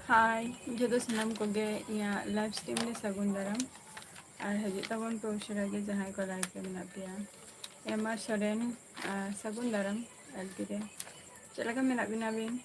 हाय जो सामान Koge live stream में सगुन दाराम और हजू तबन पे उशरा के जहाँ को लाइव पे मेना पिया एमआर सोरेन सगुन दाराम एलपी रे चलका मेना बिना बिन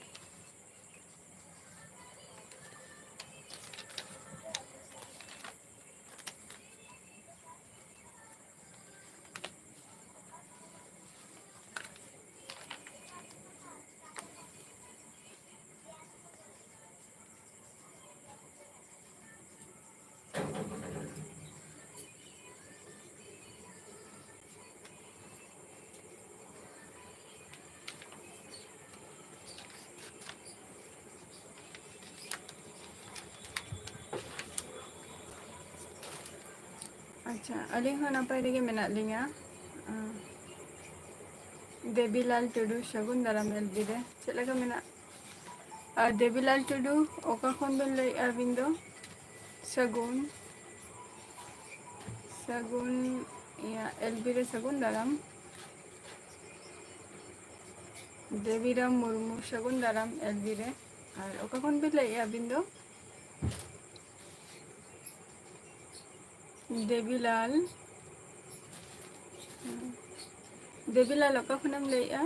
अच्छा अली हो नपाय रे मेना लिंगा देवीलाल टुडू सगुन दाराम एलपी रे चलका मेना देवीलाल टुडू ओका खन बिन लई अबिन दो सगुन सगुन एलपी रे सगुन दाराम देवीराम मुर्मू सगुन दाराम एलपी रे और ओका खन बिन लई अबिन दो देवीलाल देवीलाल ओका खनम लईआ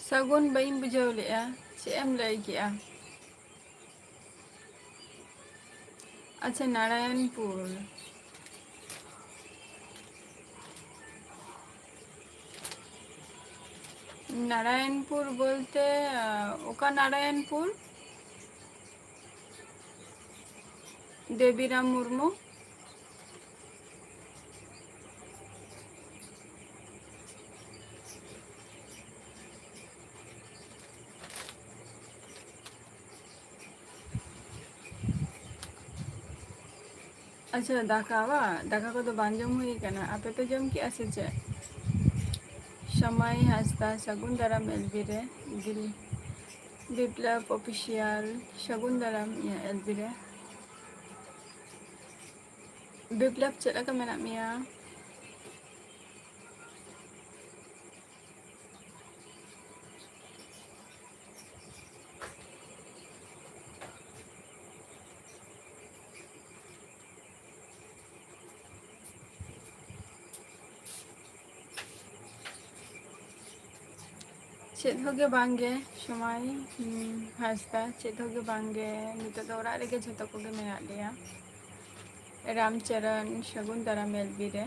सगुन बई बुझाव लेआ चे एम लई किया अच्छा नारायणपुर नारायणपुर बोलते ओका नारायणपुर देवीराम मुर्मू अच्छा दाका दाका को तो बांजम हुई कना आपे पे जम की ऐसे चे समय हंसता सगुन दाराम एलबी रे दिल विप्लव ऑफिशियल सगुन दाराम या एलबी रे विप्लव चला का मेना मिया चेद होगे बांगे समय हंसता चेद होगे बांगे नितो तो ओरा रेगे झतो कोगे मेना लिया रामचरण सगुन दाराम एलबी रे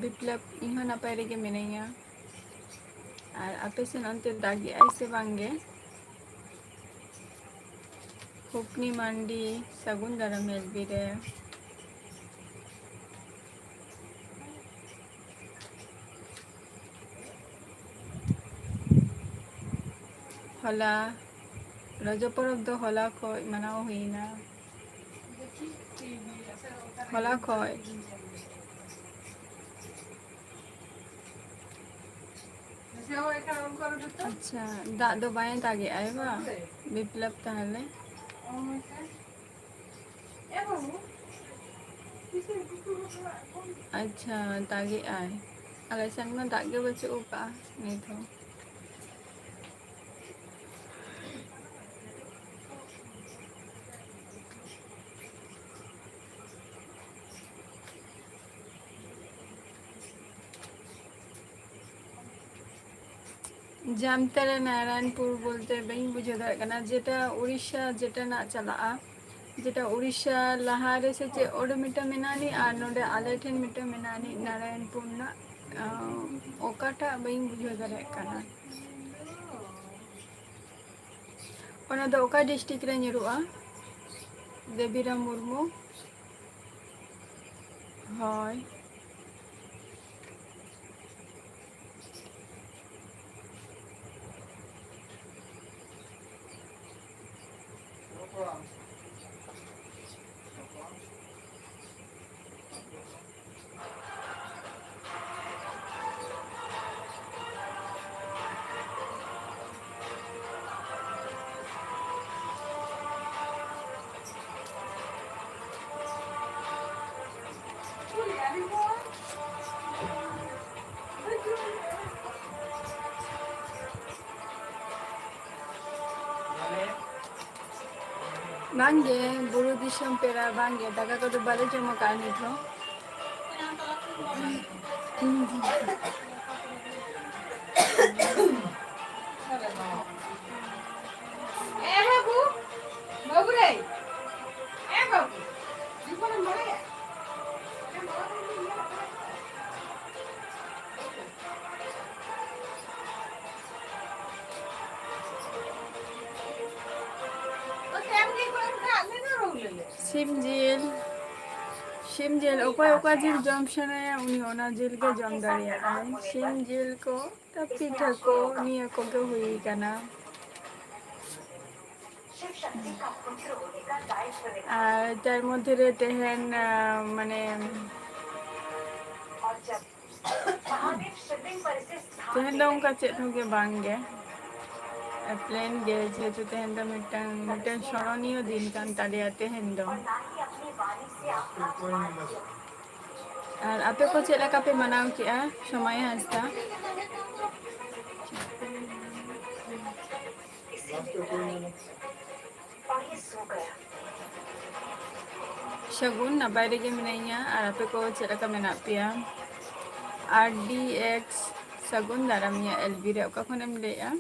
विप्लव इहो नपाय रेगे मिनाइया और आपे सेन अंते दागी ऐसे बांगे हुपनी मांडी सगुन दाराम एलबी रे हला रज परब दो हला खय मनाव हुईना हला खय अच्छा दाग दो बाएं दागे आए बा विप्लव ताहले अच्छा दागे आए अगर संग में दागे बचे ऊपर नहीं तो जामतारा नारायणपुर बोलते बई बुझे दाड़े कना जेटा उड़ीसा जेटा ना चला जेटा उड़ीसा लहा रे से चे ओडे मिटा मेनानी और नोडे आले ठेन मिटा मेनानी नारायणपुर ना ओकाटा बई बुझे दाड़े कना ओना दो ओका डिस्ट्रिक्ट रे ᱧᱩᱨᱩᱜᱼᱟ Deviram Murmu Hoi. Bangge, buru disam pera bangge, daga ko to bale jama kani tho. babu, babu deh, babu, di mana mana ya? Simjil, simjil, oka jil jam sana uni ona jil ke jam dariya ay. Simjil ko, tapi thako niya ko ke hui kana. আর তার মধ্যে তেহেন মানে তেহেন ᱫᱚ ᱚᱱᱠᱟ ᱪᱮᱫ ᱦᱚᱸ ᱜᱮ ᱵᱟᱝ ᱜᱮ প্লেন ᱜᱮ যেহেতু তেহেন ᱫᱚ ᱢᱤᱫᱴᱟᱝ স্মরণীয় দিন ᱠᱟᱱ ᱛᱟᱞᱮᱭᱟ তেহেন ᱫᱚ আর ᱟᱯᱮ ᱠᱚ ᱪᱮᱫ ᱞᱮᱠᱟ ᱯᱮ ᱢᱟᱱᱟᱣ ᱠᱮᱜᱼᱟ ᱥᱚᱢᱟᱭ ᱦᱟᱸᱥᱫᱟ ᱥᱟᱹᱜᱩᱱ ᱱᱟᱯᱟᱭ ᱨᱮᱜᱮ ᱢᱤᱱᱟᱹᱧᱟ ᱟᱨ ᱟᱯᱮ ᱠᱚ ᱪᱮᱫ ᱞᱮᱠᱟ ᱢᱮᱱᱟᱜ ᱯᱮᱭᱟ RDX ᱥᱟᱹᱜᱩᱱ ᱫᱟᱨᱟᱢᱤᱭᱟ LB ᱨᱮ ᱚᱠᱟ ᱠᱷᱚᱱᱮᱢ ᱞᱟᱹᱭᱮᱜᱼᱟ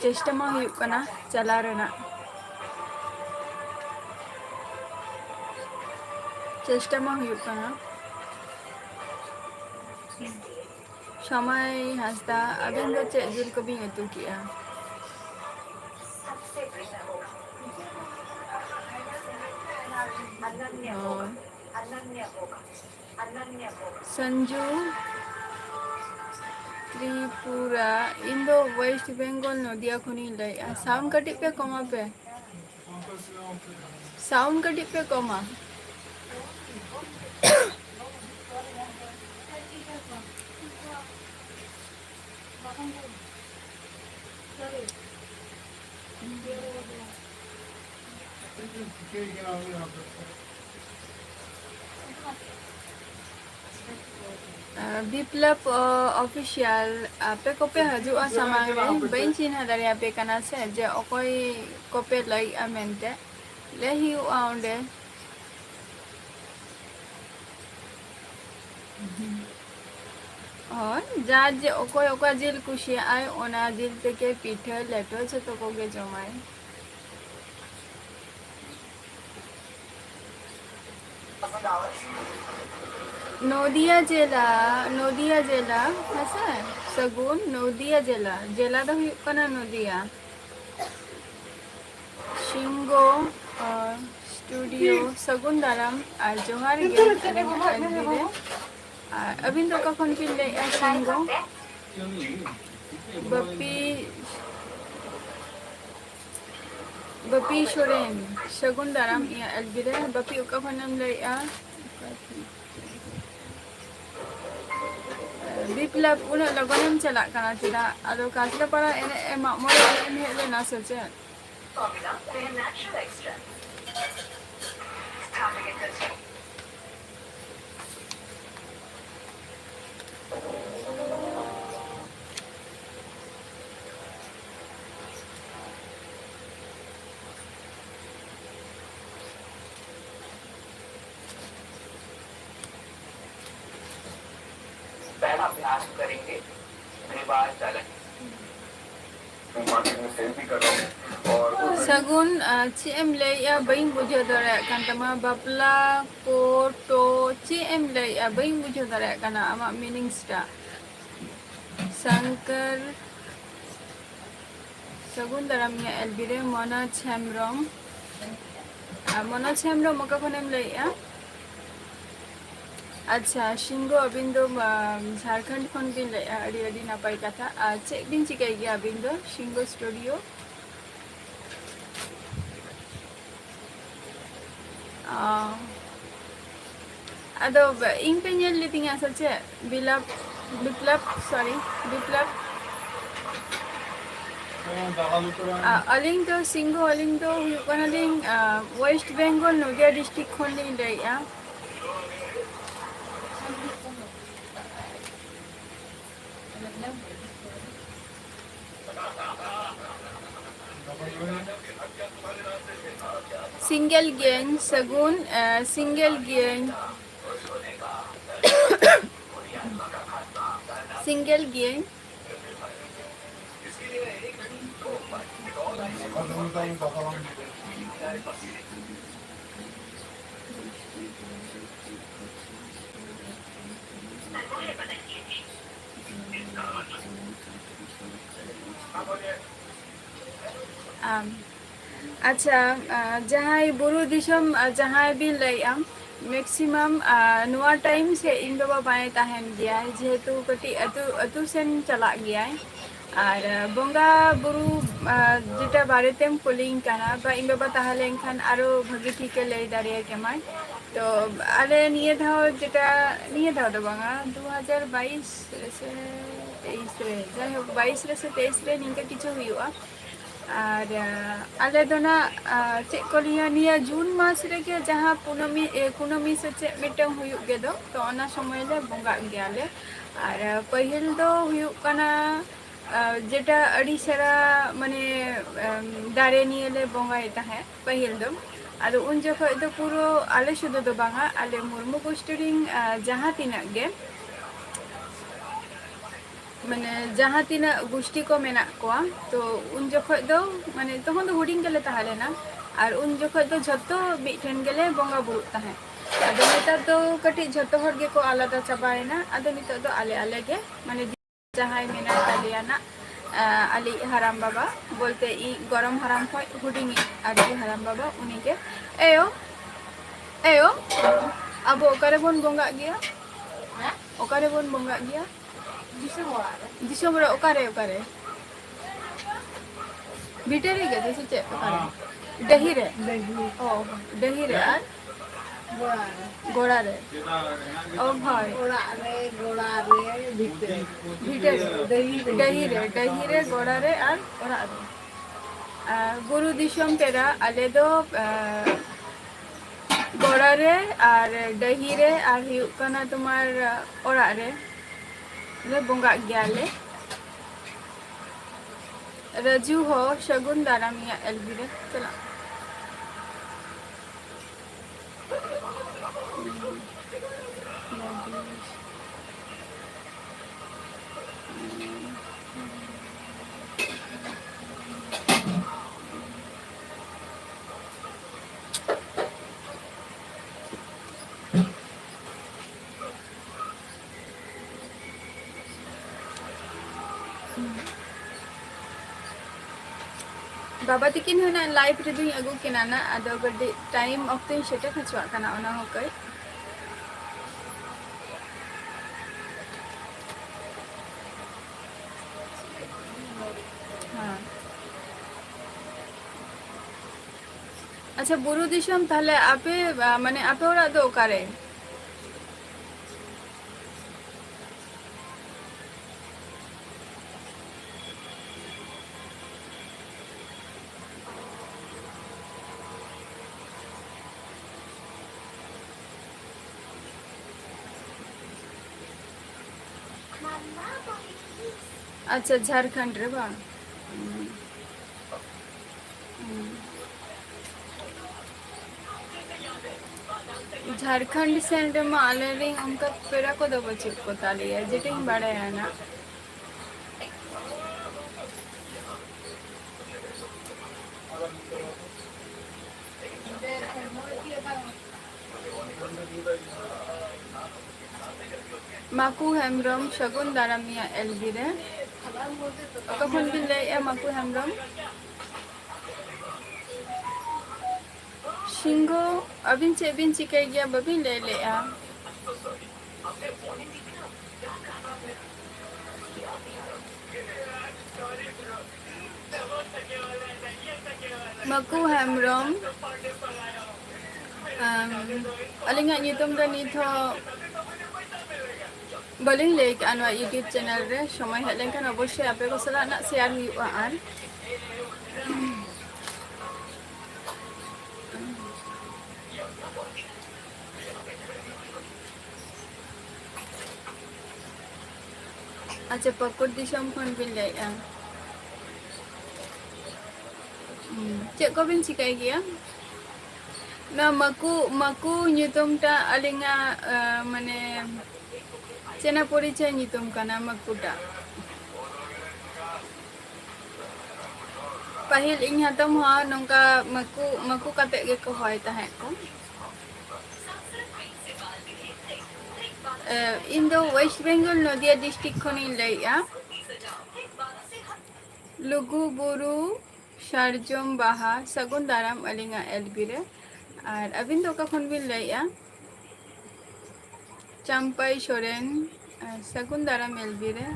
চেষ্টা ᱢᱟ ᱦᱩᱭᱩᱜ ᱠᱟᱱᱟ ᱪᱟᱞᱟᱣ ᱨᱮᱱᱟᱜ চেষ্টা ᱢᱟ ᱦᱩᱭᱩᱜ ᱠᱟᱱᱟ সময় হাসদা আবেন ᱫᱚ ᱪᱮᱫ ᱡᱤᱞ ᱠᱚᱵᱤᱱ ᱩᱛᱩ ᱠᱮᱜᱼᱟ संजू त्रिपुरा इन दो वेस्ट बेंगल नदिया खुनी लैया साउंड कटी पे कमा पे साउंड कटी पे कमा बिप्लब ऑफिशियल पे कोपे हजुआ समांग रे बइन चिन्ह दरिया पे कना से जे अकोय कोपे लई अमेंते ले ही आउंडे और जा जे अकोय ओका जिल कुशी आय ओना जिल तेके पीठे लेटो छतो कोगे जमाय नदिया जिला हसा सगुन नदिया जिला दा हुयुग कना नदिया शिंगो स्टूडियो सगुन दाराम और जोहार गे अलिगे अबिन तो कखन पिन ले शिंगो बपी सोरेन सगुन दाराम या अलबिरे बपी उका खनम ले बिप्लब उन्हें लगन चला कना चिदा अदो कासला पड़ा एने एमा मोरे एने हेले ना सोचे पहला अभ्यास करेंगे रिवाज चलन मार्केट में सेल भी कर रहा हूँ और सगुन CM ले या बइन बुझे दरे कांतमा बापला कोटो CM ले या बइन बुझे दरे काना आमा मीनिंग्स टा Shankar Sagun Daramia Elbire Mona Chamrom. Mona Chamrom Mokaponem Laya. अच्छा शिंगो अबिन दो झारखंड खन बिन अड़ी अड़ी नापाय कथा चेक बिन चिकाई गया अबिन दो शिंगो स्टूडियो अदो इंग पे ñel लितिंग असल चे बिप्लब सॉरी बिप्लब अलिंग तो सिंगो अलिंग तो हुकनालिंग वेस्ट बेंगल नदिया डिस्ट्रिक्ट खन लिंग लैया Single gain, Sagun, single gain, single gain. अच्छा जहाँ बुरु दिसम जहाँ भी लैम मैक्सिमम नुआ टाइम से इन बाबा बाएं तहन गया जेहेतु कटी अतु अतु सेन चला गया और बंगा बुरु जेटा बारेतेम कुलिंग काना बा इन बाबा ताहले खान आरो भागी ठीक ले दारिया केमाय तो आले निये धाव जेटा निये धाव दो बंगा 2022 से 23 रे जाय 22 रे से 23 रे निंका किछु हुआ और आले दोना चेकोलिया निया जून मास रे के जहाँ कुनमी से चे मिटंग हुयुग गे दो तो ओना समय ले बंगा गेले और पहिल दो हुयुग कना जेटा अड़ी सेरा माने दारे निये ले बंगा इता है पहिल दो आदो उन जखो दो पूरो आले शुद्ध दो बांगा आले मुर्मु गोष्ठीरिंग जहाँ तिना गे माने जहाँ तीना गोष्ठी को मेना कोआ तो उन जखो दो माने तखन दो हुडिंग गेले ताहले ना और उन जखो दो झतो मिठेन गेले बंगा बुरु ताहे आदो नेतार दो कटी झतो हर गे को आलादा चाबायना आदो नितो दो आले आले गे माने जहाँ मेना तालिया ना आली हराम बाबा बोलते ई गरम हराम खय हुडिंग आली हराम बाबा उनी के एयो एयो अब ओकारे बोन बंगा गया ओकारे बोन बंगा गया दिसोम रे ओकारे ओकारे बिटेरे गे दिसो चे ओकारे दही रे ओ दही रे आर गोड़ा रे ओ भाई बिटेरे दही रे गोड़ा रे आर ओरा रे गुरु दिसोम पेरा आले दो गोड़ा रे आर दही रे आर हुयुग कना तुम्हार ओरा रे ले बंगा गयाले रजू हो शगुन दारामिया एलबीरे चला बाबा तिकिन होना लाइव रे दुई अगु केना ना आदो गड्डी टाइम ऑफ द शेटे खचवा कना ओना होकय हां अच्छा बुरु दिसम ताहले आपे माने आपे ओरा दो ओकारे अच्छा झारखंड रे बा झारखंड सेन रे मा आलेरिंग उनका पेरा को दो बच्चे को ताली है जेटिंग बड़े है ना माकू हेमब्रम शगुन दारामिया एलबीरे Kau bilay maku hamram. Shingo, abin cikai gya babin lele ya. Maku hamram. Alingat nyutum dan itu baling lek anwa YouTube channel re সময় হেলে kan অবশ্যই আপে ko sala nak share huyuga ar. Acha pakut disam khon bin lek a. Cek ko bin cikai gya. Na maku nyutum ta alinga mane চেনা পরিচয় নিতম কানা মাকুটা pahil ing hatam ha nongka maku kate ge ko hoy tahe ko in the West Bengal Nadia district khoni laya Lugu Buru Sharjom Baha Sagun Daram alinga elbire ar abin do ka khon bin laya Champai Soren Sagun Daram elbire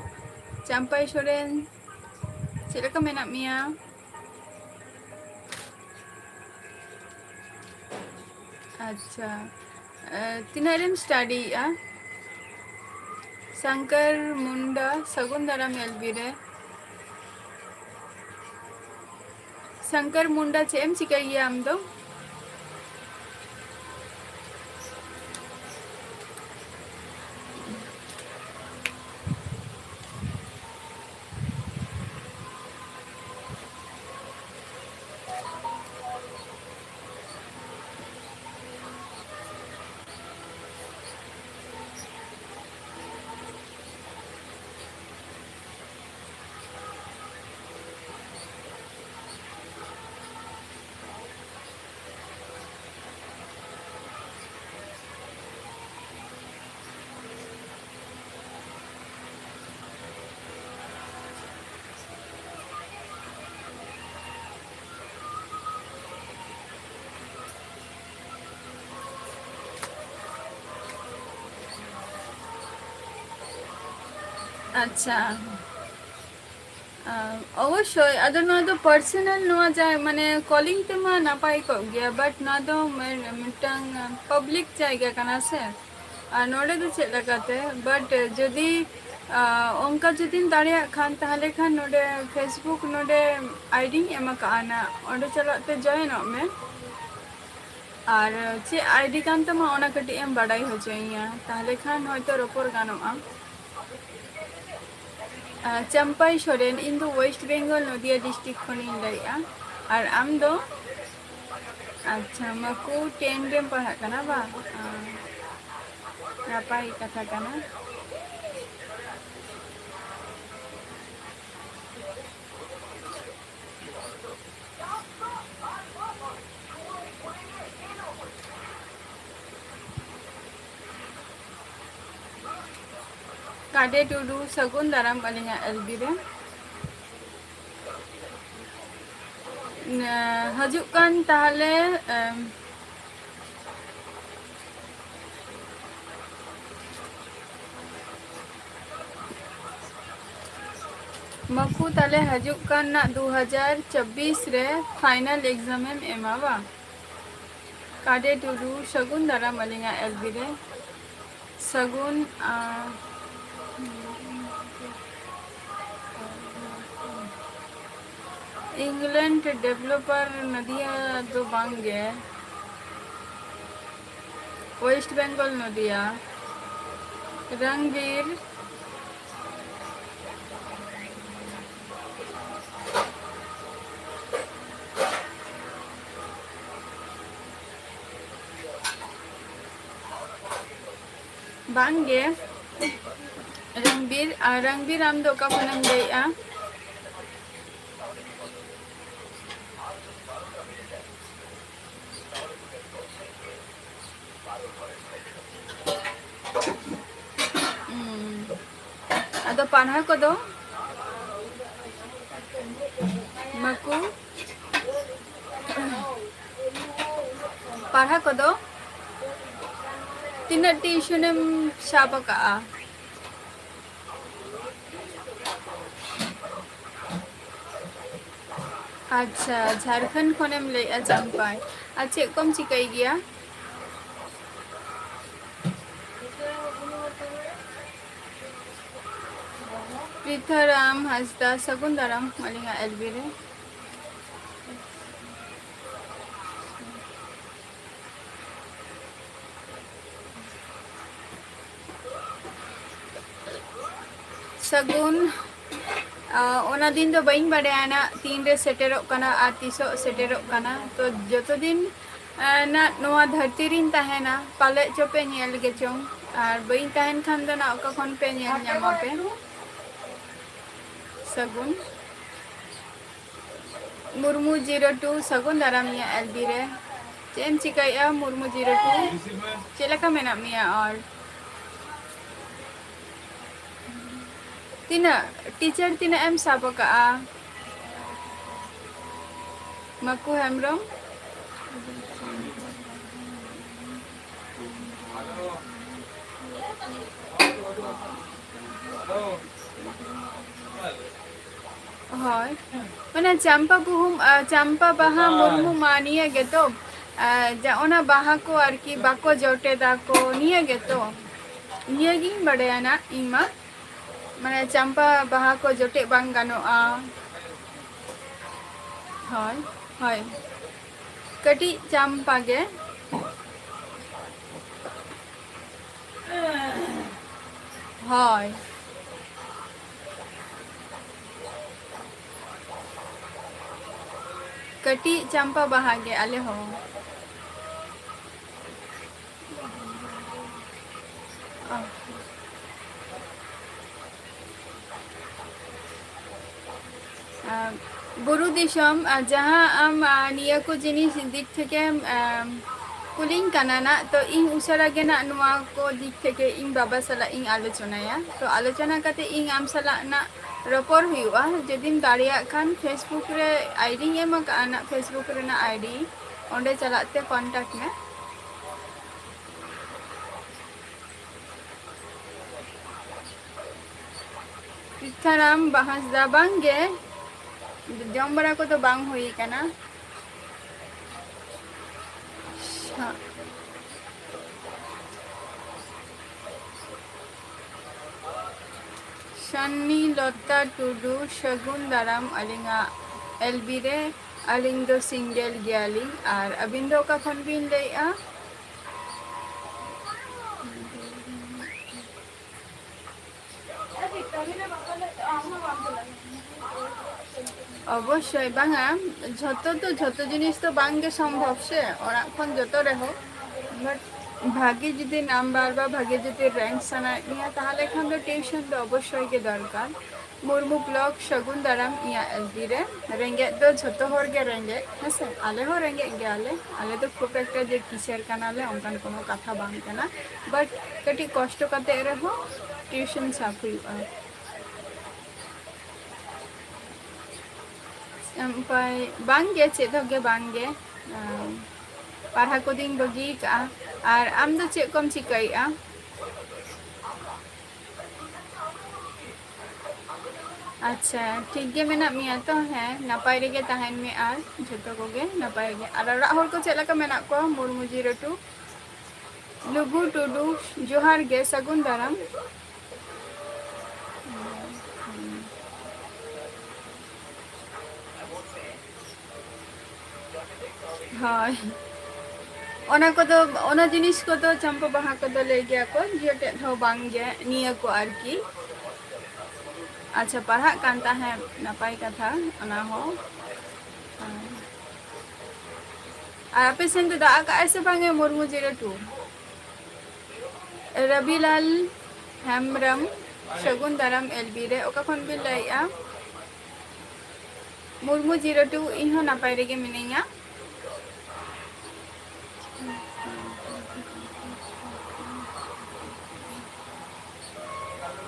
Champai Soren sila ka menak mia अच्छा तिनारम study Shankar मुंडा सगुंदरा मेलबीरे शंकर मुंडा चेम चिकाई आम दो अच्छा অবশ্যই আদর না তো personal নোয়া যায় মানে কলিং তেমা না পাই কো গিয়া বাট না তো মিটাং পাবলিক জায়গা কানা সে আর নোডে তো চেক লাগাতে বাট যদি অঙ্কা যদি দাঁড়িয়ে খান তাহলে খান নোডে ফেসবুক নোডে আইডি এমা কানা ওডে চলাতে জয়েন মে আর যে আইডি কান তেমা ওনা কাটি এম বাড়াই হজইয়া তাহলে খান হয়তো রোপর গানোয়া Champai Soren in the West Bengal Nadia district khoni laya ar am do acha maku 10 rem pahak kana ba napai katha kana Kade Tudu Sagun Daram alinga elbire hajuk kan tahale maku tale hajuk kan na 2024 re final exam em emawa Kade Tudu Sagun Daram alinga elbire Sagun England developer Nadia तो बांगे waste Bengal नदिया रंगवीर बांगे रंगवीर आम दो का फनम गया Ada panah ko do Maku parha kodo tina tuitionem saba ka. अच्छा झारखंड खनेम लैया चंपाई आ check कम चिकाई गया पृथाराम हंसदा सगुन दाराम अलिंगा एलबी रे सगुन ओना दिन तो बइन बड़ायाना 3 रे सेटेरोक कना आ 30 सेटेरोक कना तो जतो दिन ना नोआ धरती रिन तहेना पाले चोपे नेल गे चों आर बइन तहेन खान दो ना ओका खन पे नेल ᱧᱟᱢᱟ पे सगुन मुर्मू 02 सगुन दाराम निया एलबी रे चेम चिकाया मुर्मू 02 चेलका मेना मिया और tina teacher tina em saba ka Maku Hemrom হয় মানে চাম্পা বাহা মুরমু মা নিয়ে গেত যা ওনা বাহা को আর কি বাকো জটে দাকো নিয়ে গেত নিয়ে গিন বাড়ায়ানা ইমা মানে চাম্পা বাহা को জটে বাং গানোa হয় হয় কটি চাম্পা গে হয় कटी चंपा बहागे आले हो बुरु दिशम जहाँ आम निया को जिनिस दिख थके कुलिंग काना तो इन उसरा गे ना नुआ को दिख थके इन बाबा सला इन आलोचनाया तो आलोचना काते इन आम सला ना रपोर हुआ जदिन दाड़िया खान फेसबुक रे आईडी एम काना फेसबुक रे ना आईडी ओंडे चलाते कांटेक्ट में तीर्थाराम बहासदा बांगे जम बड़ा को तो बांग हुई काना शन्नी लता टुडू शगुन दाराम अलिंगा एलबी रे अलिंग दो सिंगल गियाली और अबिंदो का फोन बिन लेया अवश्य बांगा झतो तो झतो जिनिस तो बांगे संभव से और खन जतो रहो बट भागे जुदी नाम्बार बा भागे जुदी रैंक सना इया ताहले खान दो ट्यूशन दो अवश्य के दरकार मुर्मू ब्लॉक शगुन दाराम इया एलबी रे रेंगे दो झतो होर गे रेंगे हसे आले हो रेंगे गे आले तो खूब एकटा जे किसेर कानाले ओनकान कोनो कथा बांग काना बट कटी कष्ट कते रहो ट्यूशन साफ हुआ sampai bangge cek doge bangge parha ko din bagi ka ar am do cek kom cikai a अच्छा ठीक गे मेना मिया तो है नपाय रेगे तहन में आर जतो कोगे नपाय गे आर रा होर को चेला का मेना को मुर्मू 02 लुगु टुडू जोहार गे सगुन दाराम हाँ ओना को तो ओना जिनिस को तो चंपा बाहा को तो ले गया को जेटे थो बांगे निया को आर की अच्छा पढ़ा कांता है नपाई कथा ओना हो आपे सेंट दा का ऐसे बांगे मुर्मू 02 रविलाल हेमरम शगुन दाराम एलबी रे ओका खन बिल लाइया मुर्मू 02 इहो नपाई रेगे मिनिया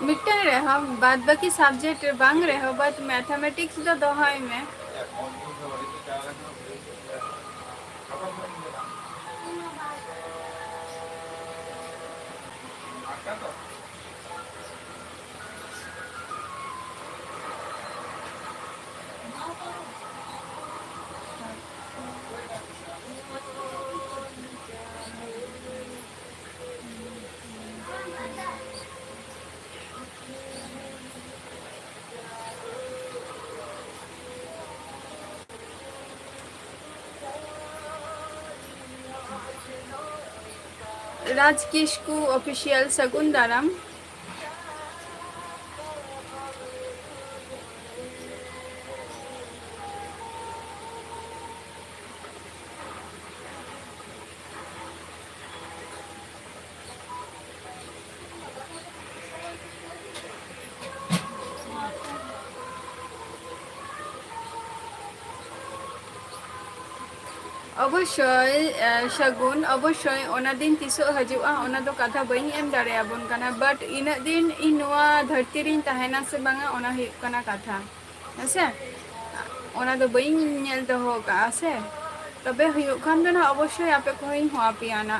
मिटन रहो बाद बाकी सब्जेक्ट बांग रहो बट मैथमेटिक्स तो दोहाई में राज किस्कू ऑफिशियल सगुन दाराम অবশ্যই শগুন অবশ্যই ওনা দিন তিসো হাজুआ ওনা তো কথা বাই এম দাঁড়ে আবন কানা বাট ইনা দিন ই নোয়া ধরতি রিন তাহেনা সে বাঙা ওনা হুᱭᱩᱜ কানা কথা আছে ওনা তো বাই ñel দহো কা আছে তবে হুᱭᱩᱜ খান দো না অবশ্যই আপে কইন হওয়া পিয়ানা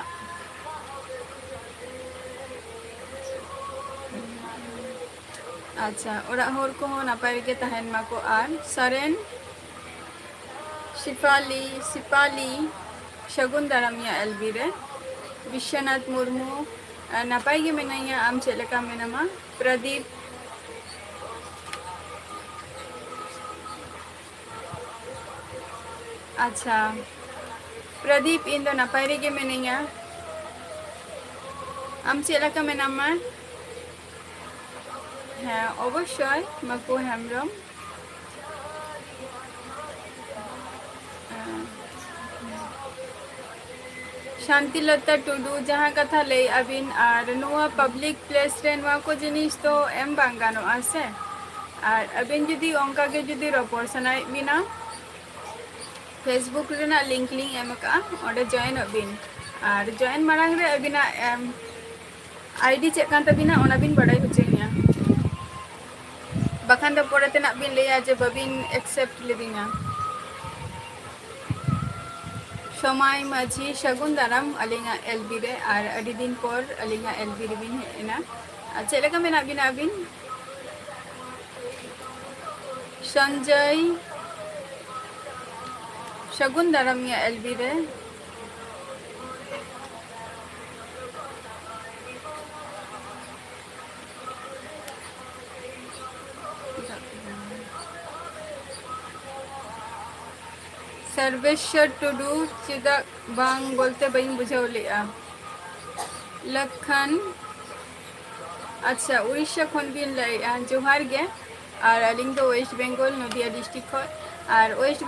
আচ্ছা ওরা হর কো নাপাই রেগে তাহেন মাকো আর সারেন सिपाली शगुन दारामिया एलबी रे विश्वनाथ मुर्मू नापाई गे मेनाइया आम चेलेका मेनामा प्रदीप अच्छा प्रदीप इन दो नापाई रे गे मेनाइया आम चेलेका मेनामा हाँ अवश्य मकू हेमब्रम शांतिलता टुडू जहाँ कथा ले अबिन और नुआ पब्लिक प्लेस रे नुआ को जिनिस तो एम बांगानो आसे और अबिन जुदी ओंका के जुदी रपोर सनाय बिना फेसबुक रेना लिंक एम का ओडे जॉइन अबिन और जॉइन मारांग रे अबिना आईडी चेक कान तबिना ओना बिन बड़ाई होचेनिया बखान दो पोरे तेना बिन लेया जे बबिन एक्सेप्ट लेदिना समय माझी शगुन दाराम अलिंगा एलबी रे और अड़ी दिन पर अलिंगा एलबी रे बिन हेना चेलेका मेना बिना बिन संजय शगुन दाराम या एलबी रे सर्वेश्वर टुडू चिदा बांग बोलते बइन बुझाव लिया लखन अच्छा उड़ीसा खन बिन लैया जोहार गे और अलिंग तो वेस्ट बेंगल नदिया डिस्ट्रिक्ट और वेस्ट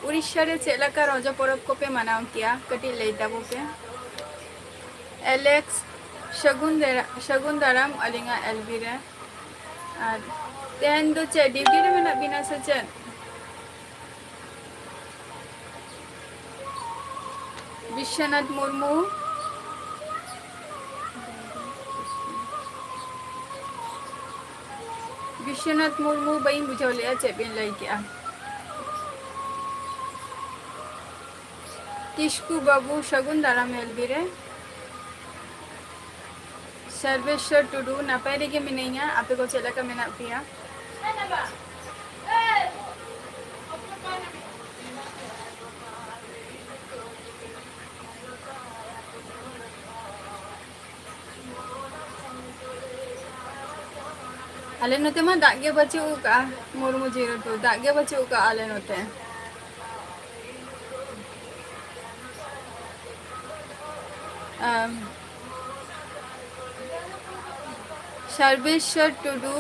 उड़ीसा रे चेलका रजा परब को पे मनाव किया कटी लैता को पे एलेक्स शगुन दाराम अलिंगा एलबी रे और तेन दो चे ड्यूटी रे मेना बिना सचन विश्वनाथ मुर्मू बई बुझाव लिया चेबिन लई किया किस्कू बाबू शगुन दाराम एलबी रे सर्वेश्वर टुडू नापाय रेगे मिनैया आपे को चेलका मेना पिया आले नोते मा दागे बच्चे का मुर्मू 02 दागे बच्चे का आले नोते सर्वेश्वर टुडू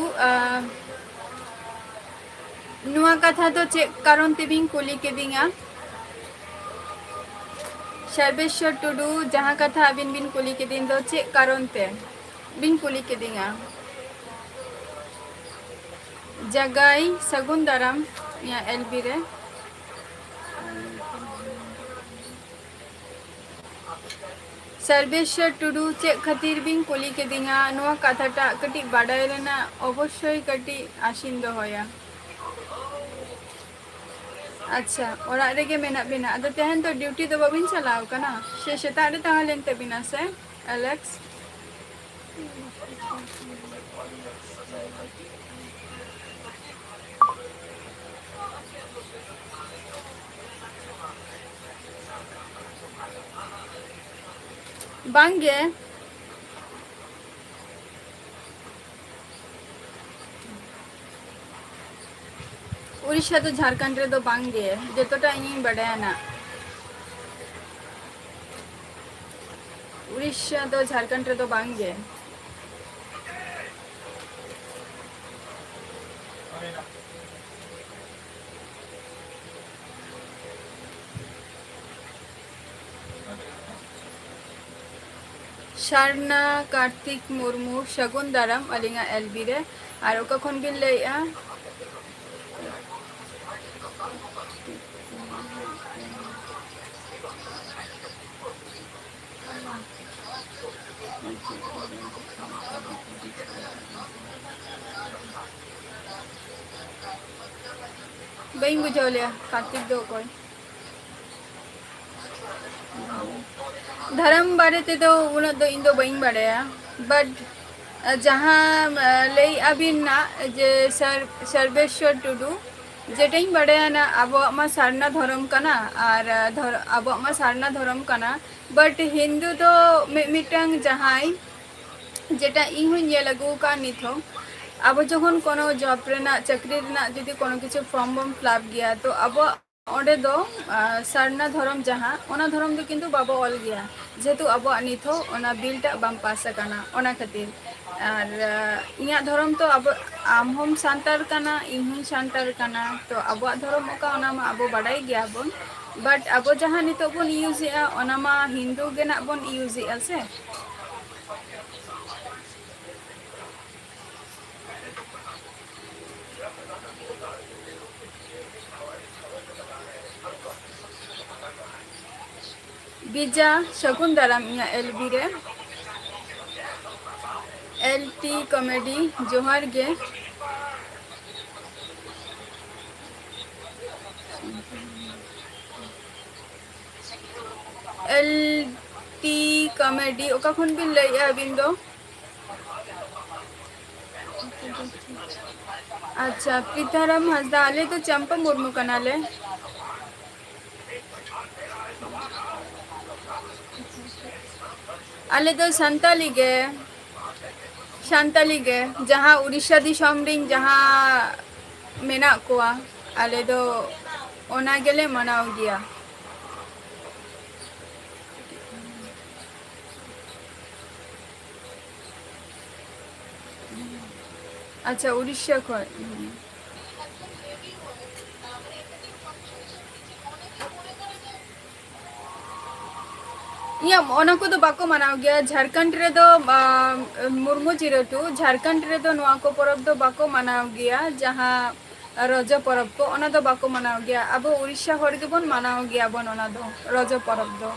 नुआ कथा तो चे कारण तेबिन कुली के दिंगा सर्वेश्वर टुडू जहाँ कथा अबिन बिन कुली के दिन दो चे कारण ते बिन कुली के दिंगा जगाई सगुन दाराम या एलबी रे सर्वेश्वर टुडू चे खातिर बिन कुली के दिंगा नोआ कथाटा कटी बाडाय रेना अवश्य कटी आशीन दोहया अच्छा ओरा रेगे मेना बिना अदो तेहन तो ड्यूटी तो बबिन चलाव कना से सेता रे तहा लेनते बिना से एलेक्स बांगे उड़ीसा तो झारखंड रे तो बांगे जतोटा इन बडाया ना उड़ीसा तो झारखंड रे तो बांगे शारना कार्तिक मुर्मू शगुन दाराम अलिंगा एलबी रे और ओका खन बिन लैया बई बुझाव लिया कार्तिक दो कोई धर्म बारे ते तो उन दो इन दो बई बाड़ाया बट जहाँ लई अबिन ना जे सर्वेश्वर टुडू जेटाई बाड़ाया ना अब मा सारना धर्म कना और अब मा सारना धर्म कना बट हिंदू तो मिटंग जहाई जेटा इन हुई ये लगू का निथो अब जखन कोनो जॉब रेना चाकरी रेना जदि कोनो किछु फॉर्म बम फिलअप गया तो अब ओंडे दो सारना धर्म जहाँ ओना धर्म दो किंतु बाबा ऑल गया जेतु अब निथो ओना बिलटा बम पास कना ओना खातिर और इया धर्म तो अब आम हम सांतार कना इन सांतार कना तो अब धर्म ओका ओना मा अब बाडाई गया बन बट अब जहाँ नितो बन यूज ए ओना मा हिंदू गेना बन यूज ए से बीजा शकुन दाराम इया एलबी रे एलटी कॉमेडी जोहार गे एलटी कॉमेडी ओका खन बिन लैया बिन दो अच्छा पीताराम हंसदा आले तो चंपा मुर्मू कनाले आले तो संताली गे जहाँ उड़ीसा दिसम रिंग जहाँ मेना कोआ आले दो ओना गेले मनाव गया अच्छा उड़ीसा को या ओना को तो बाको मनाव गया झारखंड रे तो मुर्मू चिरटू झारखंड रे तो नुआ को परब तो बाको मनाव गया जहाँ रज परब को ओना तो बाको मनाव गया अब उड़ीसा हर के बन मनाव गया बन ओना दो रज परब दो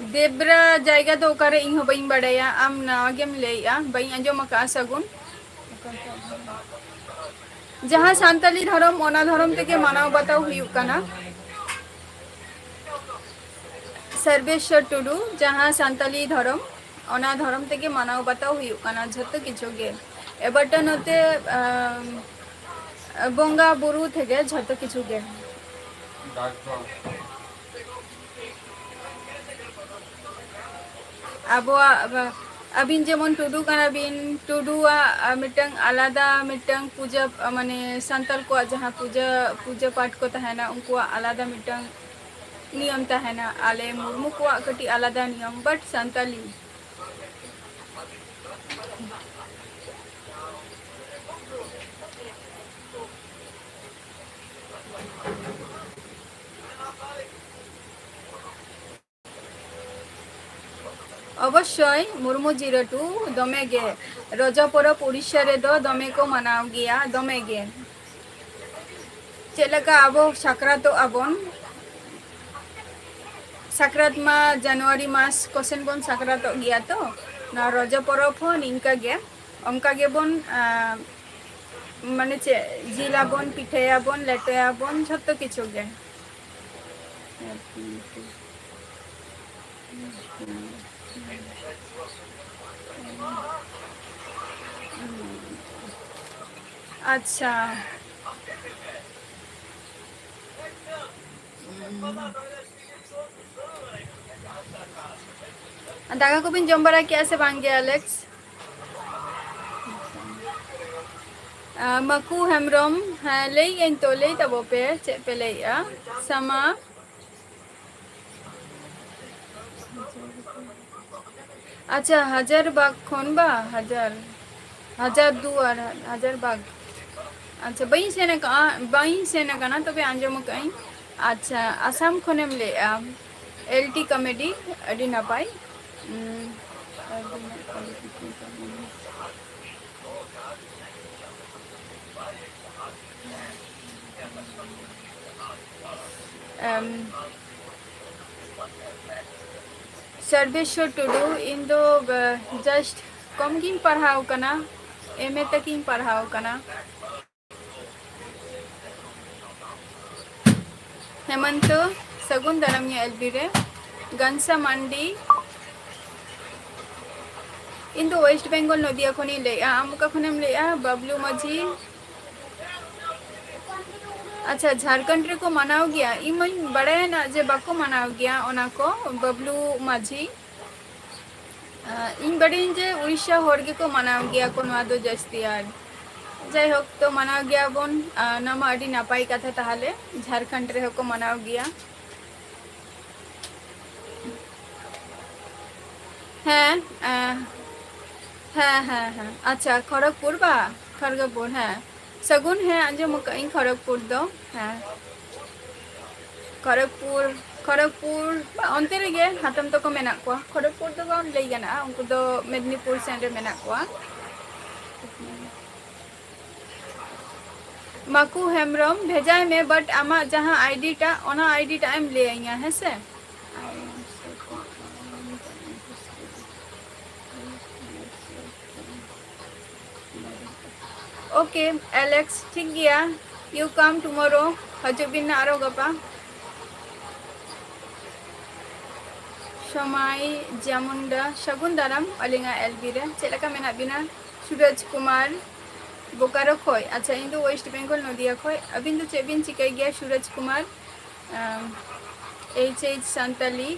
देब्रा जायगा तो ओकारे इन हो बई बड़ाया आम नागेम लेया बई अंजम का सगुन जहाँ सांताली धर्म ओना धर्म तेके मानाव बताव हुयुक कना सर्वेश्वर टुडू जहाँ सांताली धर्म ओना धर्म तेके मानाव बताव हुयुक कना झतो किछु गे एबरटा नते बोंगा बुरु थेके झतो किछु गे अब अबिन जेमन टुडू कना बिन टुडुआ मिटंग आलादा मिटंग पूजा माने संताल को जहाँ पूजा पाठ को तहना उनको आलादा मिटंग नियम तहना आले मुर्मू को कटी आलादा नियम बट संताली अवश्य मुर्मू जीरटू दमे गे रज परब उड़ीसा रे दो दमे को मनाव गया दमे गे चेलका आबो साक्रात आबन साक्रात मा जनवरी मास कोसेन बन साक्रात गया तो ना रज परब हो निंका गे onka ge bon মানে জিলাবন পিঠায়াবন লেটয়াবন যত কিছু গে আচ্ছা দাগা কবিন জম্বারা কি আছে বাঙ্গে Alex Maku Hemrom, lay into lay the bope, Chepelea, Sama আচ্ছা হাজার বাগ খনবা হাজার দুয়ার হাজার বাগ আচ্ছা বাই সেনা কানা তবে আঞ্জম কাই আচ্ছা আসাম খনেম লে এলটি কমেডি আদি নাপাই सर्वेश्वर टुडू इन दो जस्ट कम किन पढ़ाओ कना एमए तक किन पढ़ाओ कना हेमंत सगुन दरमिया एलबी रे गंसा मंडी इन दो वेस्ट बेंगल नदिया खनि ले आमुका खनेम ले बबलू माझी अच्छा झारखंड रे को मनाव गया इमन बड़े ना जे बाको मनाव गया ओना को बबलू माझी इन बड़े जे उड़ीसा होरगे को मनाव गया को नवा दो जस्ती यार जाय होक तो मनाव गया बोन नामा अडी नापाई कथा ताहले झारखंड रे को मनाव गया है अच्छा खड़गपुर बा खड़गपुर है सगुन है आंजम कहीं खड़गपुर दो है खड़गपुर अंते रे हातम तो को मेना को खड़गपुर दो बाउन लई गना उनको दो मेदिनीपुर सेन रे मेना को माकू हेमरम भेजाय में बट आमा जहां आईडी टा ओना आईडी टाइम ले आइया है से ओके एलेक्स ठीक गया यू कम टुमारो हजुबिन आरो गपा समाई जामुंडा शगुन दाराम अलिंगा एलबी रे चेलका मेना बिना सूरज कुमार बोकारो खोय अच्छा इन दो वेस्ट बेंगल नदिया खोय अबिन दो चेबिन चिकाई गया सूरज कुमार एच संताली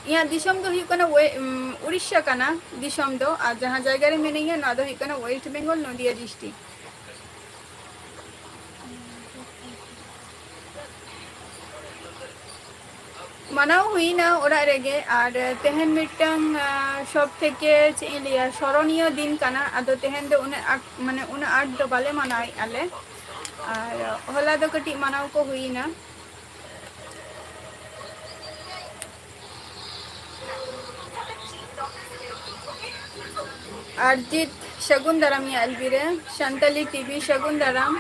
यहाँ दिसम दो हिकना उड़ीसा कना दिसम दो आ जहाँ जगह रे मेने ना दो हिकना वेस्ट बेंगल नदिया डिस्ट्रिक्ट मानाव हुई ना ओरा रेगे और तेहन मिटंग सब थेके चेलिया स्मरणीय दिन कना आदो तेहन दो उन माने उन आठ दो बाले मनाई आले और होला दो कटी मानाव को हुई ना अर्जित शगुन दाराम या एलबीरे शांतली टीवी शगुन दाराम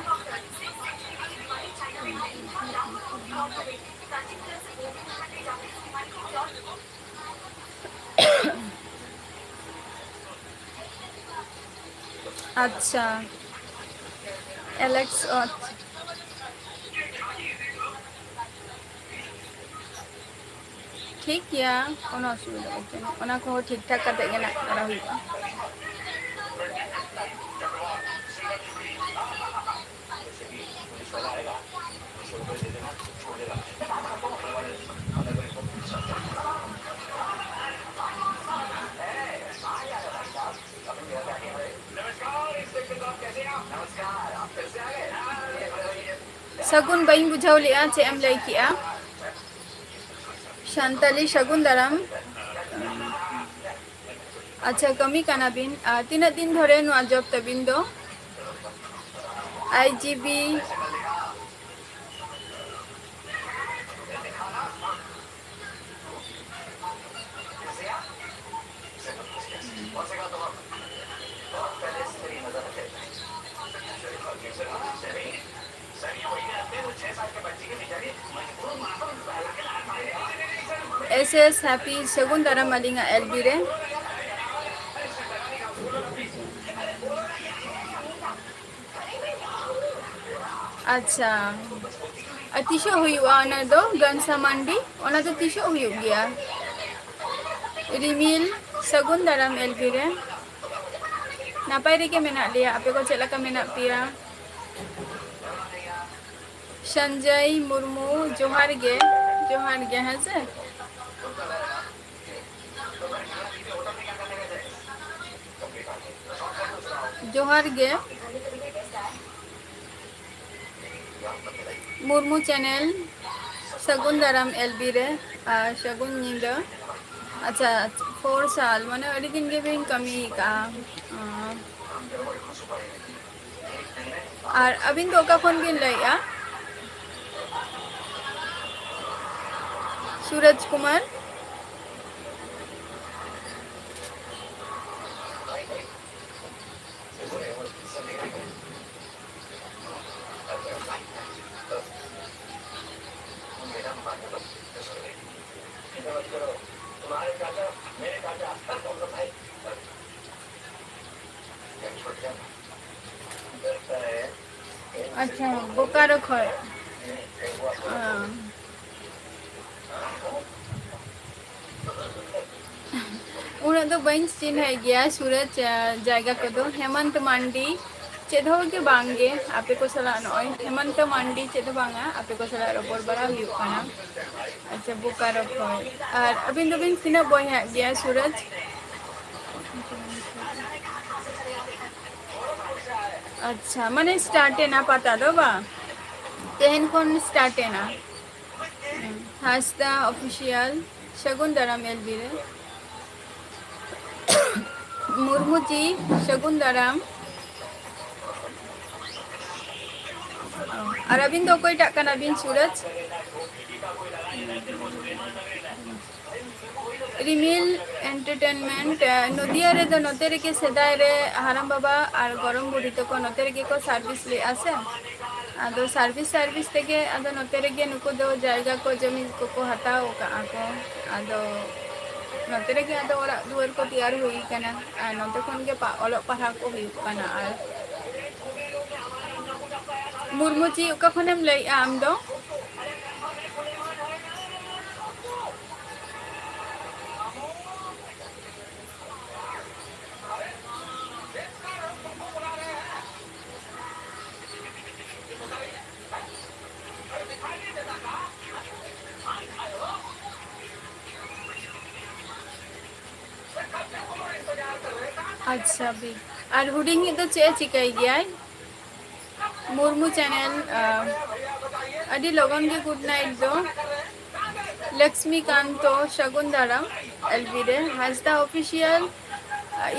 अच्छा एलेक्स ठीक या कोनो असुविधा बच्चे ओना को ठीक ठाक करते गेना करा हुईबा सगुन बइन बुझाव लिया चे एम लई किया शांतली शगुन दाराम अच्छा कमी काना बिन तीन दिन धरे नुआ जब तबिन दो IGB, SS Happy Shagun Daram Malinga LB re. अच्छा तीसो हुआ ओना दो गनसा मंडी ओना तो तीसो हुई गया रिमिल सगुन दाराम एलबी रे नापाय रेगे मेना लिया आपे को चला का मेना पिया संजय मुर्मू जोहार गे हैं से जोहार गे मुर्मू चैनल सगुन दाराम एलबी रे सगुन निंदा अच्छा 4 साल माने अड़ी दिन के बिन कमी का और अबिन तो का फोन बिन लइया सूरज कुमार अच्छा बोकारो खय उन्हें तो बंच चिन्ह गया सूरज जायगा को दो हेमंत मांडी चेदो के बांगे आपे को सला नय हेमंत मांडी चेदो बांगा आपे को सला रबर बड़ा हुई काना अच्छा बोकारो खय और अबिन तो बिन सिना बॉय है गया सूरज अच्छा माने स्टार्ट है ना पता दो बा तेहन कौन स्टार्ट है ना हास्ता ऑफिशियल शगुन दाराम एलबी रे मुर्मू जी शगुन दाराम और अबिन तो कोई टाका ना बिन सूरज रिमिल एंटरटेनमेंट नदिया रे दो नोते रे के सेदाय रे हाराम बाबा और गरम बुढ़ी तो को नोते रे के को सर्विस ले आसे आदो सर्विस तेगे आदो नोते रे के नुको दो जायगा को जमीन को हटाओ का को आदो नोते रे के आदो ओरा दुआर को तैयार हुई कना नोते खन के ओलो पढ़ा को हुई कना और मुर्मू जी ओका खनेम लई आम दो अच्छा भी और हुडिंग तो चे चिकाई गया मुर्मू चैनल अडी लगन के गुड नाइट दो लक्ष्मीकांतो शगुन दाराम एलबी रे हासदा ऑफिशियल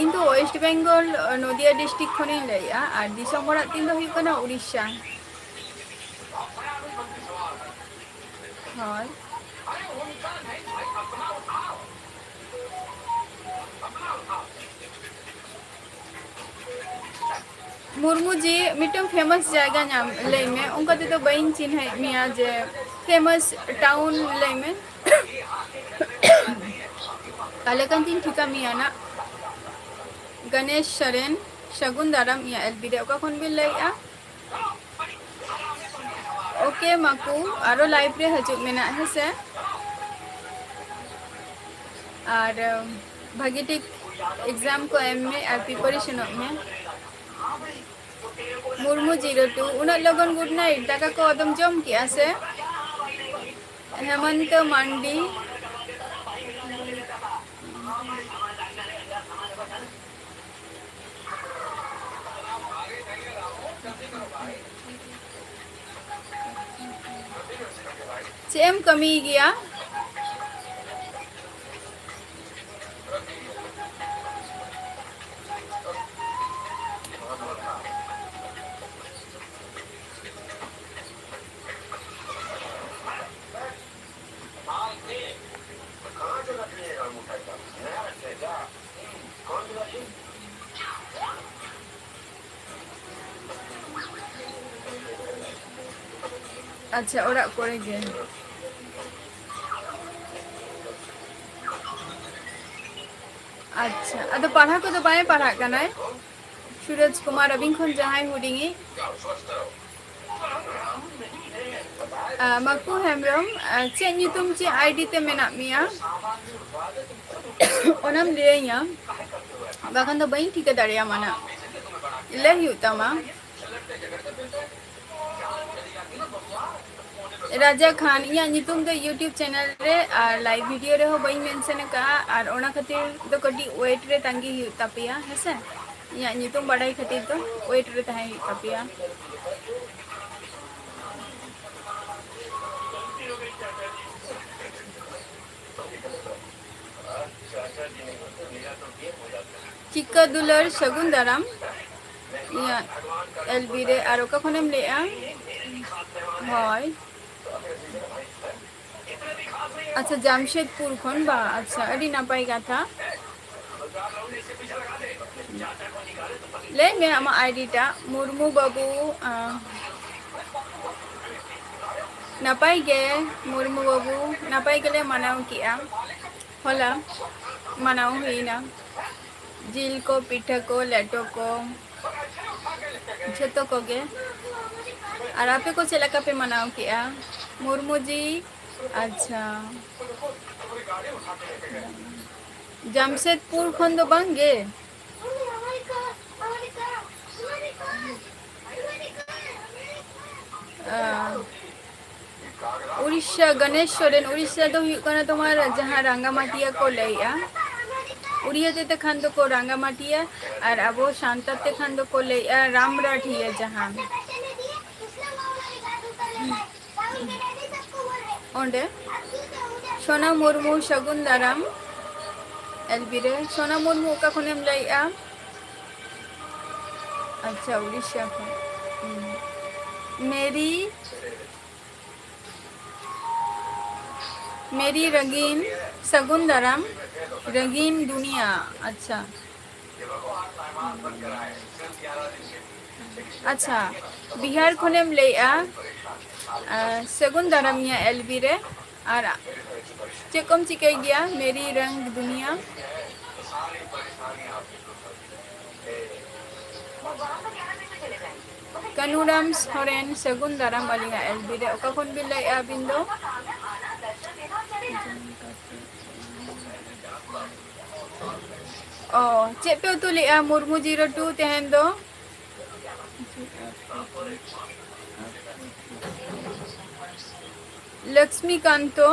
इन तो वेस्ट बेंगल नदिया डिस्ट्रिक्ट खने लइया और दिसंबर दिन दो हुई कना उड़ीसा हां मुर्मू जी मिटम फेमस जगह नाम ले में उनका तो बइन चिन्ह मिया जे फेमस टाउन ले में कालेकन तीन ठिका मिया ना गणेश शरण शगुन दाराम या एलबी रे ओका कोन बिल लइया ओके माकू आरो लाइव रे हजू मेना है से और भागीटिक एग्जाम को एम में और प्रिपरेशन में मुर्मू 02 उना लगन गुड नाइट दाका को अदम जम किया से हेमंत मांडी सेम कमी गया अच्छा ओरा कोरे गे अच्छा अदो पढ़ा को तो बाय पढ़ा कना सूरज कुमार अबिन खन जहाय हुडिंगी Maku Hemram, cek nyutum cek ID te menak mia. Onam dia nya. Bahkan tu bayi tiga dari mana. Lehi utama. Raja Khan ᱤᱧᱟᱹᱜ ᱧᱩᱛᱩᱢ ᱫᱚ YouTube ᱪᱮᱱᱮᱞ ᱨᱮ ᱟᱨ ᱞᱟइव ᱵᱷᱤᱰᱤᱭᱳ ᱨᱮᱦᱚᱸ ᱵᱟᱹᱧ ᱢᱮᱱᱥᱮᱱ ᱟᱠᱟᱜᱼᱟ ᱟᱨ ᱚᱱᱟ ᱠᱷᱟᱹᱛᱤᱨ ᱫᱚ ᱠᱟᱹᱴᱤᱡ ᱳᱭᱮᱴ ᱨᱮ ᱛᱟᱸᱜᱤ ᱦᱩᱭᱩᱜ ᱛᱟᱯᱮᱭᱟ ᱦᱮᱸᱥᱮ ᱤᱧᱟᱹᱜ ᱧᱩᱛᱩᱢ ᱵᱟᱰᱟᱭ ᱠᱷᱟᱹᱛᱤᱨ ᱫᱚ ᱳᱭᱮᱴ ᱨᱮ ᱛᱟᱦᱮᱸ ᱦᱩᱭᱩᱜ ᱛᱟᱯᱮᱭᱟ चिक्का दुलर शगुन दाराम इया एलबी रे आर ओका खनेम लेआ হয় अच्छा জামশেদপুর খন বা আচ্ছা আদি নাপাই কথা লে মে আমা আইডিটা মুরমু বাবু নাপাই গে মুরমু বাবু নাপাই গেলে মানাও কিয়া होला मानाओ हुईना जिल को पिठा को लेटो को झतो को गे और आपे को चलका पे मनाओ किया मुर्मू जी अच्छा जमशेदपुर खन दो बांगे उड़ीसा गणेश सोरेन उड़ीसा तो हुई तुम्हारा जहाँ रंगामाटिया को लैया उड़िया ते खान दो को रंगामाटिया और अब शांता ते खान दो को लैया रामराठिया जहाँ ओंडे सोना मुर्मू शगुन दाराम एलबी रे सोना मुर्मू का खुनेम लैया अच्छा उड़ीसा को मेरी रंगीन शगुन दाराम रंगीन दुनिया अच्छा अच्छा बिहार खुनेम लैया शगुन दाराम या एलबी रे और चेकम चिकाई गया मेरी रंग दुनिया कनुराम सोरेन शगुन दाराम वालिया एलबी रे ओका खुन भी लैया बिंदो ओ चेक पे उतु लिया मुर्मू 02 तेहन दो लक्ष्मीकांतो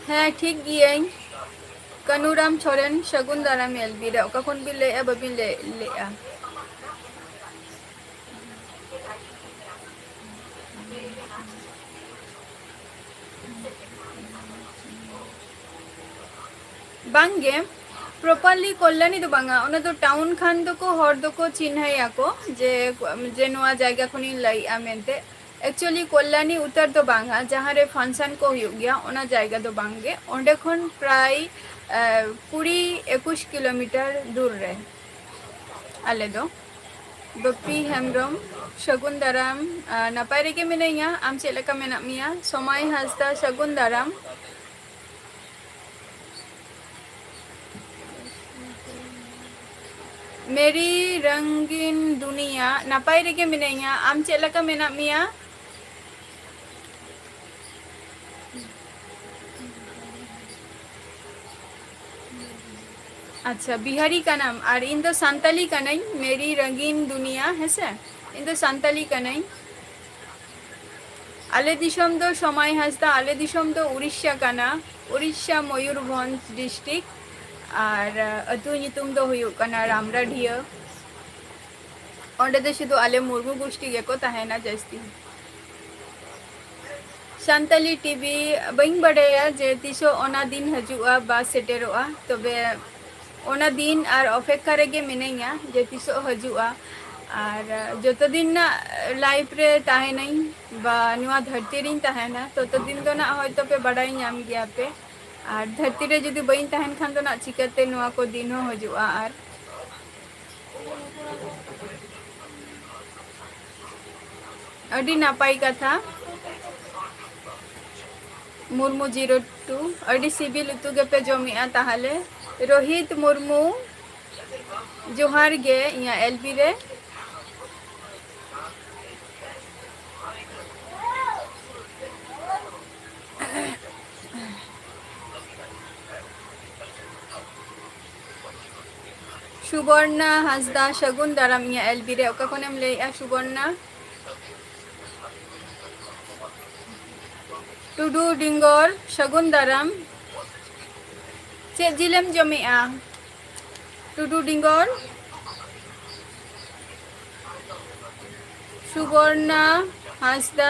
है ठीक गिया कनुराम छोरेन शगुन दाराम एलबी रे ओका खुन भी लैया बबी लैया बांगे प्रॉपर्ली कल्याणी तो बांगा ओना तो टाउन खान दो को हर दो को चिन्हया को जे नोआ जायगा खुनी लैया मेनते एक्चुअली कल्याणी उत्तर तो बांगा जहाँ रे फंक्शन को हुई गया ओना जायगा तो बांगे ओंडे खन प्राय 20-21 किलोमीटर दूर रे आले दो बप्पी हेमब्रम शगुन दाराम नापाय रेगे मेनाइया आम चेलका मेना मिया समय हासदा शगुन दाराम मेरी रंगीन दुनिया नापाय रेगे मेनाइया आम चेलका मेना मिया अच्छा बिहारी का नाम और इन दो संताली का नहीं मेरी रंगीन दुनिया है से इन दो संताली का नहीं आले दिशम दो समय हासदा आले दिशम दो उड़ीसा का ना उड़ीसा मयूरभंज डिस्ट्रिक्ट और अतु नितुम दो हुई कना रामराढिया ओंडे दो शुधु आले मुर्मू गोष्ठी गेको ताहेना जास्ती संताली टीवी बइन बड़ाया जे तिसो ओना दिन हजुआ बा सेटेरोआ तबे ओना दिन और अपेक्षा रेगे मिनाइया जे तिसो हजुआ और जो दिन ना लाइफ रे ताहे नहीं बा नुआ धरती रिन ताहेना तो दिन दो ना होय तो पे बड़ाई नाम गया पे और धरती रे जुदी बइन ताहेन खान दो ना चिकते नुआ को दिन हो हजुआ और अडी नापाई कथा मुर्मू 02 अडी सिबिल उतु गेपे जमिया ताहले रोहित मुर्मू जोहार गे इया एलबी रे सुवर्णा हासदा शगुन दाराम इया एलबी रे ओका कोनेम लेया सुवर्णा टुडू डिंगोर शगुन दाराम चे जिलेम जमिया टुडू डिंगोर सुवर्णा हासदा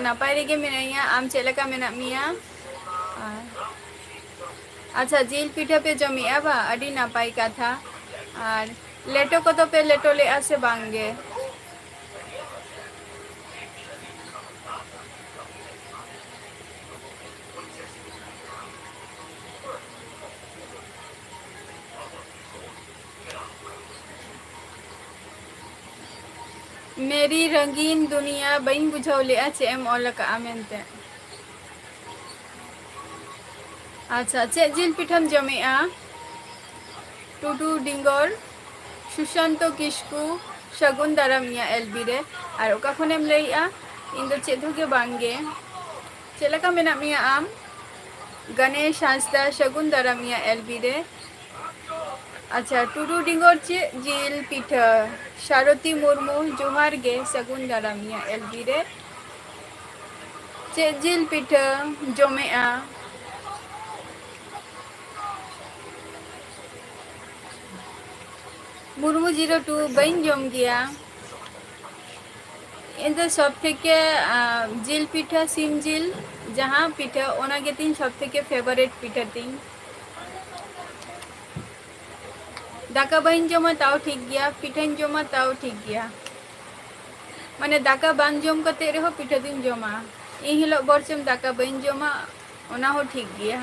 नापाय रेगे मेनाया आम चेलका मेना मिया अच्छा जिल पिठा पे जमिया बा अडी नापाय कथा और लेटो को तो पे लेटो ले आसे बांगे मेरी रंगीन दुनिया बइन बुझाव ले चे एम ओलका आमेनते अच्छा चे जिल पिठम जमिया टुडू डिंगोर सुशांत किस्कू शगुन दाराम इया एलबी रे और ओका खनेम लइया इन दो चेद होगे बांगे चेलका मेना मिया आम गणेश हासदा शगुन दाराम इया एलबी रे अच्छा टुडू डिंगोर चे जिल पिठा शारती मुर्मू जोहार गे शगुन दाराम इया एलबी रे चे जिल पिठा जमेआ मुर्मू 02 बइन जम गया इन सब थेके जिल पिठा सिम जिल जहाँ पिठा ओना गे तीन सब थेके फेवरेट पिठा तीन दाका बइन जमा ताओ ठीक गया पिठाइन जमा ताओ ठीक गया माने दाका बांग जम कते रेहो पिठा दिन जमा इन हिलो बरचम दाका बइन जमा ओना हो ठीक गया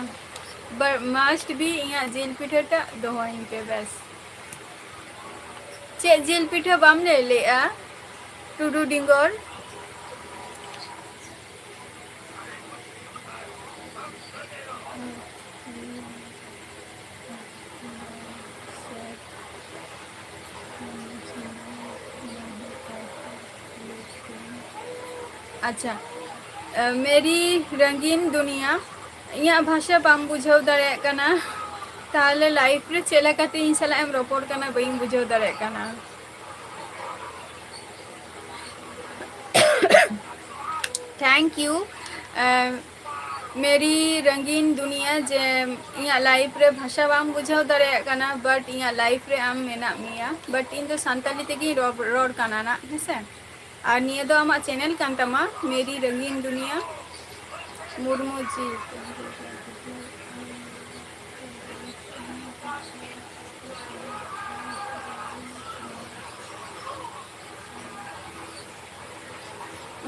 बट मस्ट भी इया जिल पिठाटा दोहोइन पे बस चे जिल पिठा बाम ले लेआ टुडू डिंगोर अच्छा मेरी रंगीन दुनिया इया भाषा बाम बुझाव दाड़े कना ताहले लाइफ रे चेला काते इन सला एम रोपोर कना बइन बुझाव दाड़े कना थैंक यू मेरी रंगीन दुनिया जे इया लाइफ रे भाषा बाम बुझाव दाड़े कना बट इया लाइफ रे आम मेना मिया बट इन तो सांताली तेगी रोड कना ना हेसे और निया दो आमा चैनल कान तमा मेरी रंगीन दुनिया मुर्मू जी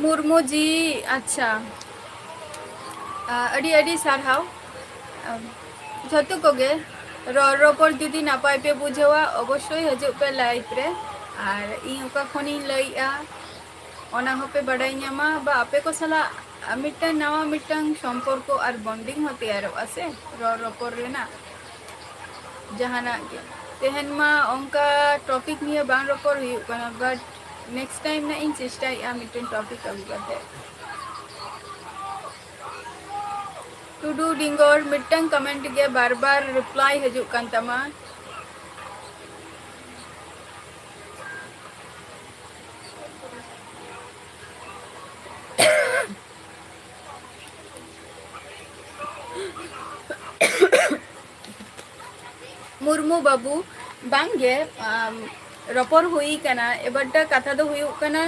मुर्मू जी अच्छा अड़ी अड़ी सारहाव जतो कोगे रोपर जुदी नापाय पे बुझावा अवश्य हजू पे लाइफ रे और इन ओका खनी लइया ओना होपे बड़ाई ᱧᱟᱢᱟ बा आपे को सला मिटन नवा मिटन संपर्क और बॉन्डिंग हो तैयारोगा से रोपर रेना जहाना के तेहन मा ओंका टॉपिक निये बांग रोपर हुयु कना बट नेक्स्ट टाइम ना इन चेष्टा या मिटन टॉपिक अगु कते टुडू डिंगोर मिटन कमेंट के बार बार रिप्लाई हजू कान तमा मुर्मू बाबू बांगे रोपर हुई कना एबारटा कथा दो हुई कना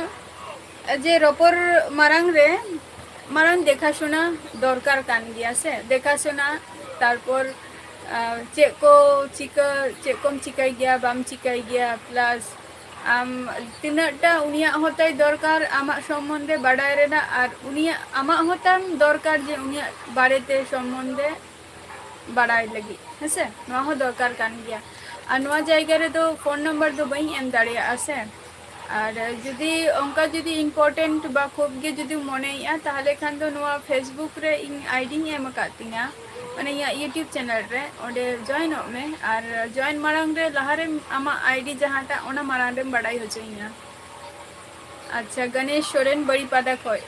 जे रोपर मारांग रे मारांग देखा सुना दरकार कान गया से देखा सुना तारपर चेकोम चिकाई गया बाम चिकाई गया प्लस आम तिनाटा उनिया होताय दरकार आमा सम्बन्धे बाडाय रेना और उनिया आमा होताम दरकार जे उनिया बारेते सम्बन्धे बाडाय लगी हेसे नवा हो दरकार कान गया और नवा जायगा रे तो फोन नंबर तो बई एम दाड़िया से और जुदी उनका जुदी इम्पोर्टेंट बा खूब गे जुदी मने ताहले खान तो नवा फेसबुक रे इन आईडी एम अकातिया माने या यूट्यूब चैनल रे ओडे जॉइन में और जॉइन मारांग रे लहारे आमा आईडी जहाटा ओना मारांग रे बड़ाई होचइया। अच्छा गणेश सोरेन बड़ी पादा खय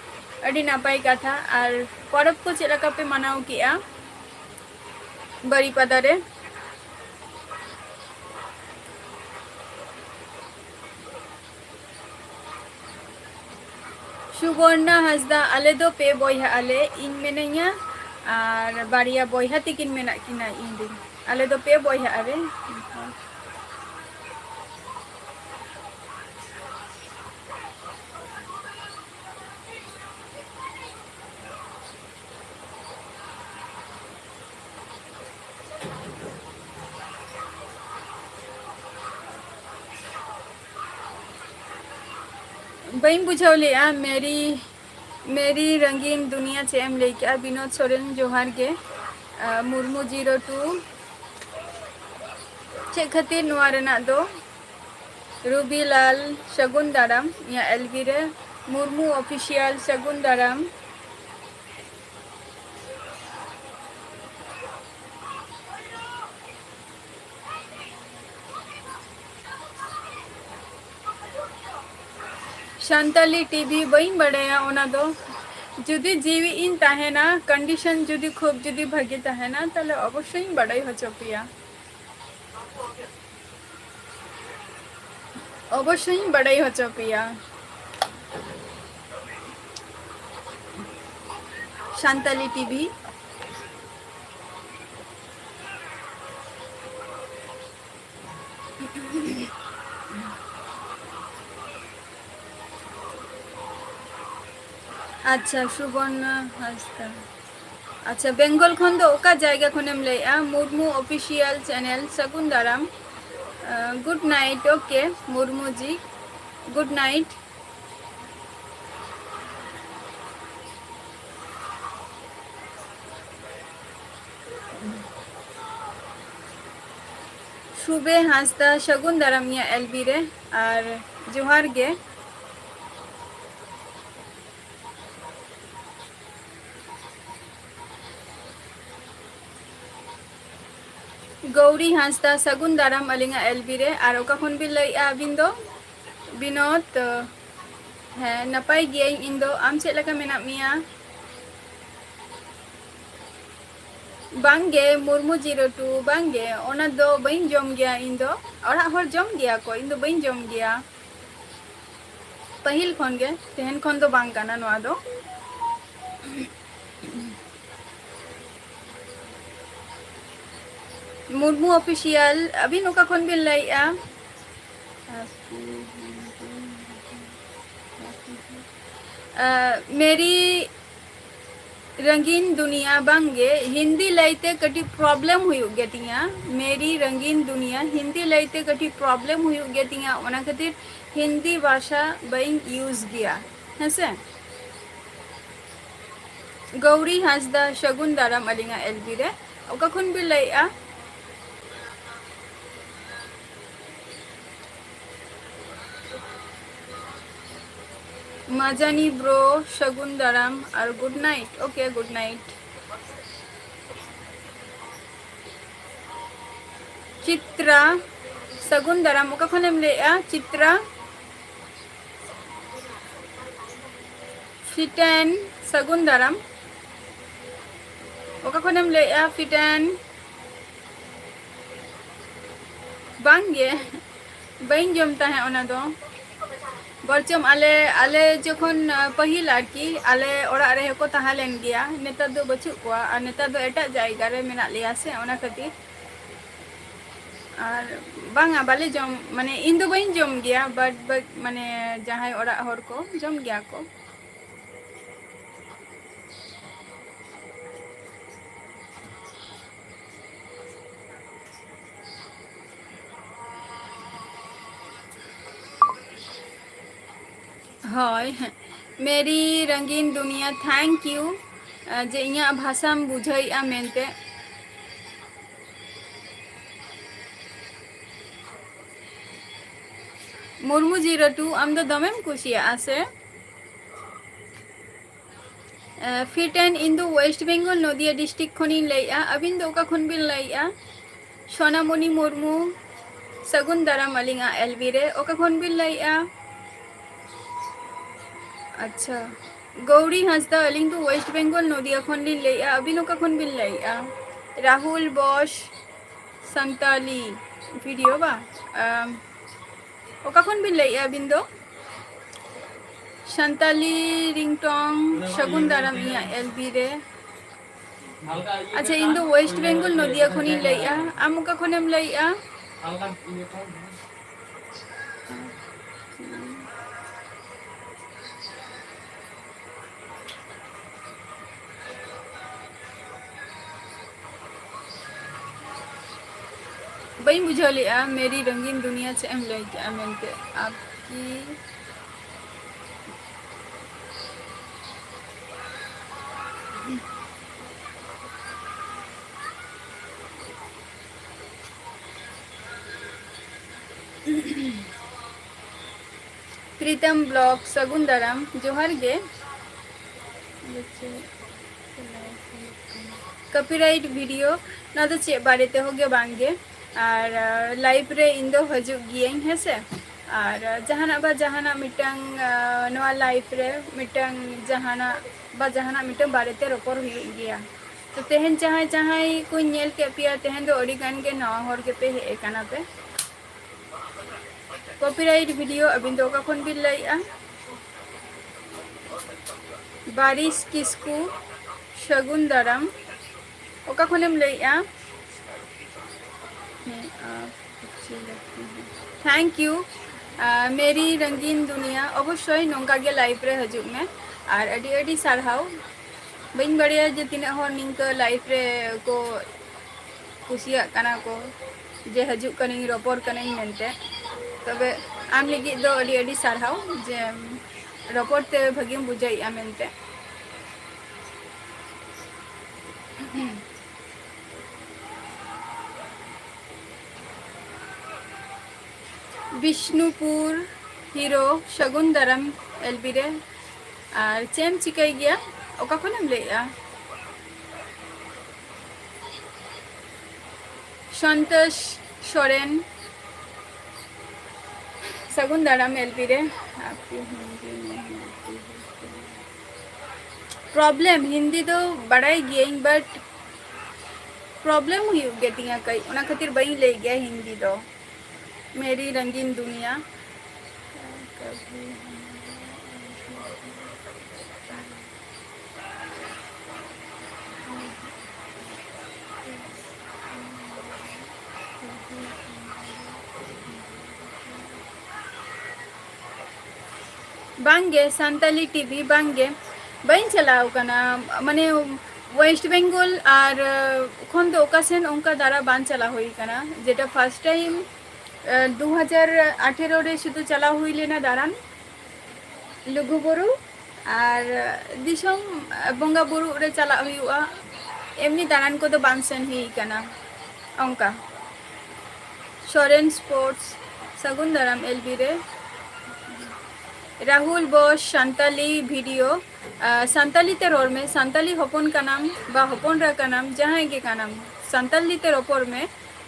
अड़ी नापाई कथा और परब को चेक लगा पे मनाव किया बड़ी पादा रे सुवर्णा हंसदा आले दो पे बॉयहा आले इन मेनैया और बारिया बॉयहा तिकिन मेना किना इन दिन आले दो पे बॉयहा आले बहन बुझौली मेरी रंगीन दुनिया चेम लेके विनोद सोरेन जोहार के मुर्मू 02 चे खातिर नुआ रेना दो रूबी लाल शगुन दाराम या एलबी रे मुर्मू ऑफिशियल शगुन दाराम शांताली टीवी बई बड़ाया ओना दो जुदी जीवी इन ताहेना कंडीशन जुदी खूब जुदी भागी ताहेना ताले अवश्य बड़ाई होचोपिया अवश्य बड़ाई होचोपिया शांताली टीवी अच्छा सुवर्ण हंसदा अच्छा बेंगल खन दो ओका जायगा खनेम लेया मुर्मू ऑफिशियल चैनल शगुन दाराम good night okay Murmu ji good night सुबे हंसदा शगुन दाराम या एलबी रे और जोहार गे गौरी हंसदा सगुन दाराम अलिंगा एलबी रे और ओका खन भी लई आबिन दो विनोद है नपाई गिया इन दो आम चेक लगा मेना मिया बांगे मुर्मू 02 बांगे ओना दो बइन जम गया इन दो और हर जम गया को इन दो बइन जम गया पहिल खन गे तेहन खन दो बांग काना नवा दो मुर्मू ऑफिशियल अभी नोका खन भी लइया मेरी रंगीन दुनिया बांगे हिंदी लइते कटी प्रॉब्लम हुई गेतिया मेरी रंगीन दुनिया हिंदी लइते कटी प्रॉब्लम हुई गेतिया ओना खातिर हिंदी भाषा बइन यूज गया है से गौरी हंसदा शगुन दाराम अलिंगा एलबी रे ओका खन भी लइया मजानी ब्रो शगुन दाराम और good night okay good night Chitra शगुन दाराम ओका खनेम लेया चित्रा फिटेन शगुन दाराम ओका खनेम लेया फिटेन बांगे बइन जमता है ओना दो बरचम आले जखन पहिल आरकी आले ओड़ा रे को ताहालेन गया नेता दो बचु को और नेता दो एटा जायगा रे मेना लिया से ओना खातिर और बांगा बाले जम माने इन दो बइन जम गया बट माने जहां ओड़ा हर को जम गया को हाय मेरी रंगीन दुनिया थैंक यू जे इया भाषा में बुझाइया मेनते मुर्मू 02 आम दो दमेम कुसिया से फिट एंड इन दो वेस्ट बेंगल नदिया डिस्ट्रिक्ट खनी लैया अबिन दो का खन बिन लैया सोनामणि मुर्मू सगुन दाराम अलिंगा एलबी रे ओका खन बिन लैया अच्छा गौरी हंसदा अलिंग दो वेस्ट बेंगल नदिया खन लिन लैया अबिन ओका खन बिन लैया राहुल बॉश संताली वीडियो बा ओका खन बिन लैया अबिन दो संताली रिंगटोंग सगुन दाराम इया एलबी रे अच्छा इन दो वेस्ट बेंगल नदिया खनी लैया आम ओका खनेम लैया बई बुझा लिया मेरी रंगीन दुनिया से एम लई क्या मेनते आपकी प्रीतम ब्लॉग सगुन दाराम जोहर गे कॉपीराइट वीडियो ना तो चे बारेते हो गए बांगे और लाइव रे इन दो हजू गियें है से और जहाना मिटंग नवा लाइव रे मिटंग जहाना मिटंग बारेते रोपर हुई गया तो तेहन जहां को नेल के पिया तेहन दो अड़ी गान के नवा हर के पे हे काना पे कॉपीराइट वीडियो अबिन दो का खन बिन लैया बारिश किसकू शगुन दाराम ओका खनेम लैया थैंक यू मेरी रंगीन दुनिया अवश्य नौका गे लाइव रे हजू में और अडी अडी सारहाव बइन बड़िया जे तीना हर निंक लाइव रे को कुसिया काना को जे हजू कनी रोपर कनी मेनते तबे आम लगी दो अडी अडी सारहाव जे रोपर ते भगिम बुझाइया मेनते विष्णुपुर हीरो शगुन दाराम एलबी रे और चेम चिकाई गया ओका खनेम लैया संतोष सोरेन सगुन दाराम एलबी रे प्रॉब्लम हिंदी तो बड़ाई गई बट प्रॉब्लम हुई गेटिंगा कई उना खातिर बई ले गया हिंदी दो मेरी रंगीन दुनिया बांगे संताली टीवी बांगे बई चलाव कना माने वेस्ट बेंगल और खन दो ओकासेन उनका द्वारा बान चला हुई कना जेटा फर्स्ट टाइम 2018 रे शुद्ध चला हुई लेना दारान लुगुबुरु और दिसम बंगा बुरु रे चला हुआ एमनी दारान को तो बान सेन ही कना उनका सोरेन स्पोर्ट्स सगुन दाराम एलबी रे राहुल बोस संताली वीडियो संताली ते रोर में संताली हपन का नाम बा हपन रा का नाम जहाँ के का नाम संताली ते रोपर में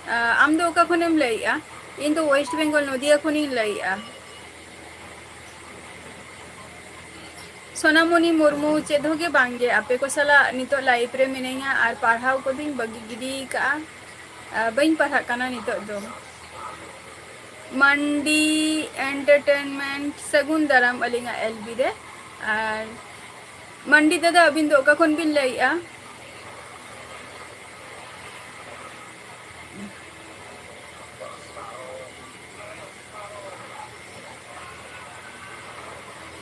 आम दो का खनेम लैया इन तो वेस्ट बेंगल नदिया खनी लैया सोनामणि मुर्मू चेद होगे बांगे आपे को सला नितो लाइव रे मिनेगा और पढ़ाव को दिन बगी गिडी का बइन पढ़ा काना नितो दो मंडी एंटरटेनमेंट सगुन दाराम अलिंगा एलबी रे और मंडी दादा अबिन दो का खन बिन लैया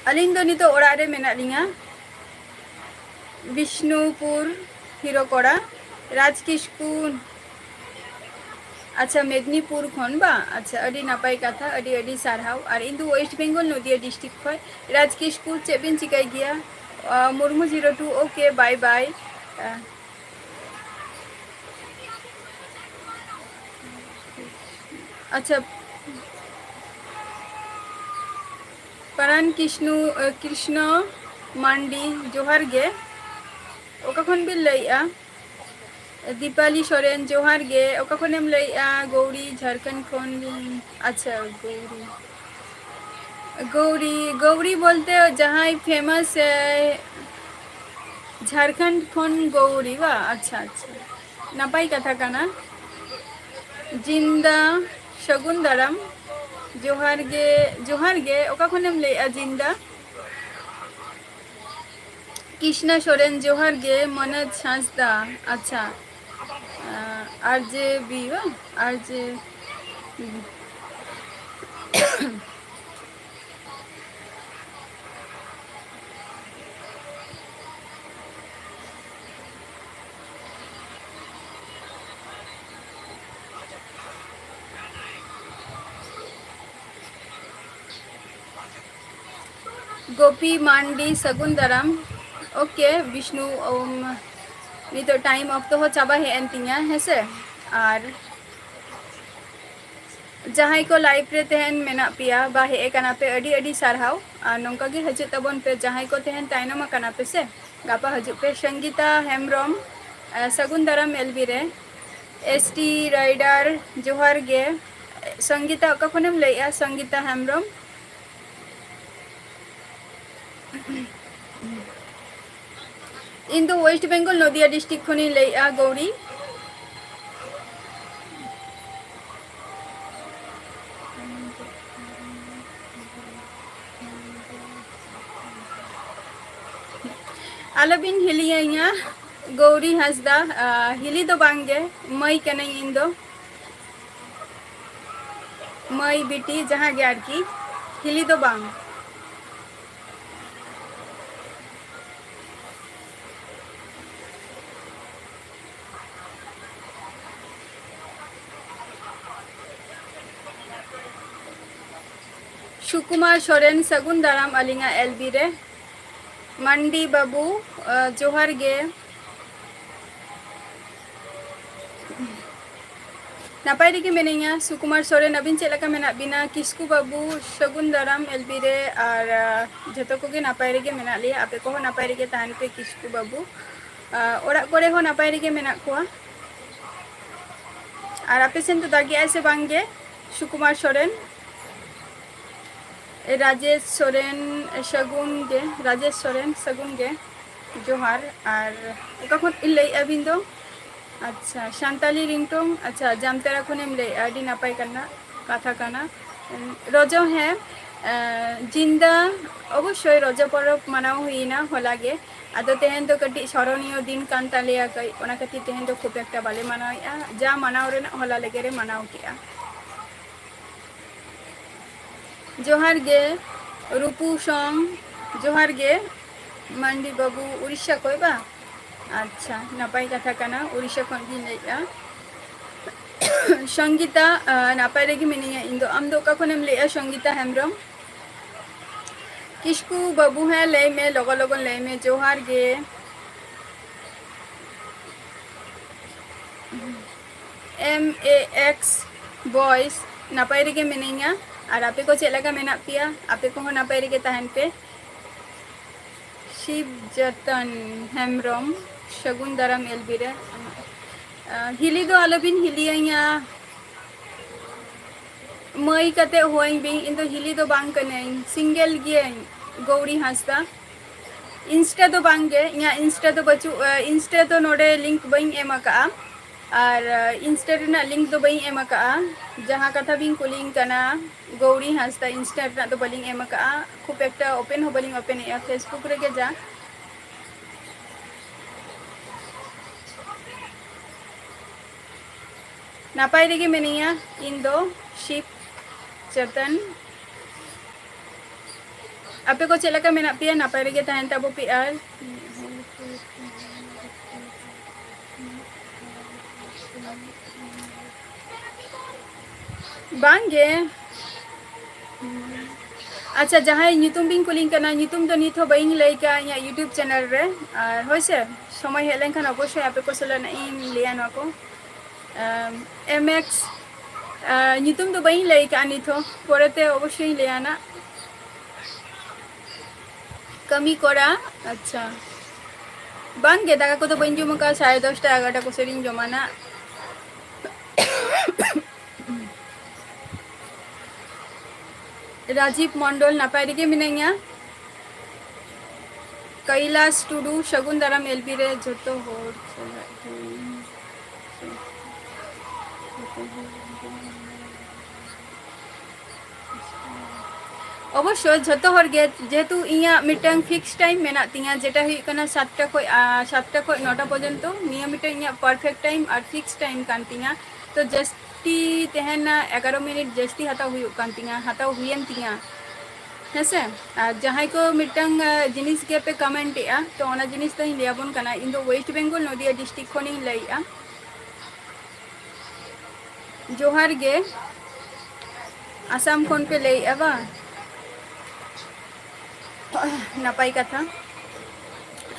अलिंग दो नितो ओड़ा रे मेना लिंगा विष्णुपुर हीरो कोड़ा राजकिशकू अच्छा मेदिनीपुर खन बा अच्छा अडी नापाई कथा अडी अडी सारहाव और इन दो वेस्ट बेंगल नदिया डिस्ट्रिक्ट खय राजकिशकू चेबिन चिकाई गया मुर्मू 02 ओके बाय बाय अच्छा परान कृष्ण मांडी जोहार गे ओका खन बिन लैया दीपाली सोरेन जोहार गे ओका खनेम लैया गौरी झारखंड खन अच्छा गौरी गौरी बोलते जहाँ फेमस झारखंड खन गौरी बा अच्छा अच्छा नापाई कथा काना जिंदा शगुन दाराम जोहार गे ओका खनेम लैया जिंदा कृष्णा सोरेन जोहार गे मनोज हांसदा अच्छा आरजे बी बा आरजे गोपी मांडी सगुन दाराम ओके विष्णु नी तो टाइम ऑक्तो हो चाबा हेन तिया हेसे और जहां को लाइव रे तेहन मेना पिया बा हे कना पे अडी अडी सारहाव और नोंका गे हजु तबन पे जहां को तेहन ताइनम कना पे से गापा हजु पे संगीता हेमब्रम सगुन दाराम एलबी रे एसटी राइडर जोहार गे संगीता ओका खनेम लैया संगीता हेमब्रम इन दो वेस्ट बेंगल नदिया डिस्ट्रिक्ट खनि लैया गौरी आलबिन हिलिया गौरी हंसदा हिली दो बांगे मई कने इन दो मई बिटी जहाँ गया की हिली दो बांग सुकुमार सोरेन सगुन दाराम अलिंगा एलबी रे मंडी बाबू जोहार गे नापाय रेगे मेनेया सुकुमार सोरेन अबिन चेलका मेना बिना किस्कू बाबू सगुन दाराम एलबी रे और जतो को गे नापाय रेगे मेना लिया आपे को नापाय रेगे तान पे किस्कू बाबू ओरा कोरे हो नापाय रेगे मेना कोआ और आपे सेन तो दागी ऐसे बांगे सुकुमार सोरेन राजेश सोरेन सगुन गे जोहार और कखन लई अबिन दो अच्छा शांताली रिंगटोंग अच्छा जामतेरा खुनेम लई अडी नापाय करना कथा करना रजो है जिंदा अवश्य रजो पर्व मनाव हुईना होलागे आदो तेहन तो कटी स्मरणीय दिन कान तालेया कई ओना कटी तेहन तो खूब एकटा बाले मनावया जा मनाव रेना होला लेगे रे मनाव किया जोहार गे रूपू सॉन्ग जोहार गे मंडी बाबू उड़ीसा कोई बा अच्छा नापाय कथा काना उड़ीसा खन भी लैया संगीता नापाय रेगी मिनिया इन दो आम दो का खनेम लैया संगीता हेमब्रम किस्कू बाबू है लय में लगो लगन लय में जोहार गे MAX बॉयज नापाय रेगे मिनिया और आपे को चेलका मेना पिया आपे को नापाय रेगे ताहन पे शिव जतन हेमब्रम सगुन दाराम एलबी रे हिली दो आलोबिन हिलिया मई कते होई बी इन दो हिली दो बांग कने सिंगल गे गौरी हांसदा इंस्टा दो बांगे या इंस्टा तो बचु इंस्टा तो नोडे लिंक बई एम का और इंस्टा रेना लिंक दो बई एम का जहाँ कथा बिन कुलिंग कना गौरी हांसदा इंस्टा रेना तो बलिंग एम का खूब एकटा ओपन हो बलिंग ओपन ए फेसबुक रे जा नापाय रेगे मेनिया इन दो शिव चतन आपे को चेलका मेना पिया नापाय रेगे ताहन ताबो पिआर बांगे अच्छा जहाँ ᱧᱩᱛᱩᱢ बिन कुलिंग करना ᱧᱩᱛᱩᱢ तो नित हो बई लई का या यूट्यूब चैनल रे और होइसे समय हे लेन खान अवश्य आपे को सला इन लिया न को MX ᱧᱩᱛᱩᱢ तो बई लई का नित हो पोरेते अवश्य लिया ना कमी करा अच्छा बांगे दाका को तो बन जमा का 10:30 11টা को सेरिंग जमाना राजीव मंडल नापाय रेगे मिनाइया कैलाश टुडू शगुन दाराम एलपी रे जतो होर अवश्य जतो हर गे जेतु इया मिटंग फिक्स टाइम मेना तिया जेटा हुई कना 7टा खय 9टा पर्यंत निया मिटंग इया परफेक्ट टाइम और फिक्स टाइम कान तिया तो जस्ती तेहना 11 मिनट जस्ती हता हुई कान तिया हता हुईन तिया हेसे जहां को मिटंग जिनिस के पे कमेंट या तो ओना जिनिस तो लियाबन कना इन दो वेस्ट बेंगल नदिया डिस्ट्रिक्ट खनि लइया जोहार गे आसाम खन पे लइया बा नापाई कथा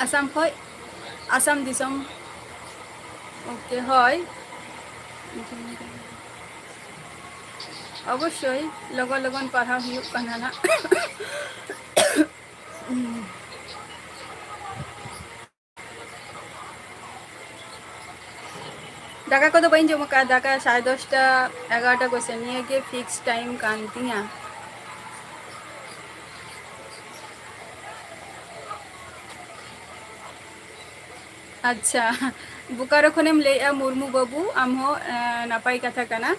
आसाम खय आसाम दिसम ओके हय अवश्य लगन लगन पढ़ा हुई कना ना दाका को तो बन जमा का दाका 10:30 11टा को से निये के फिक्स टाइम कानतिया अच्छा बुकारो खनेम लेया मुर्मू बाबू आम हो नापाई कथा कना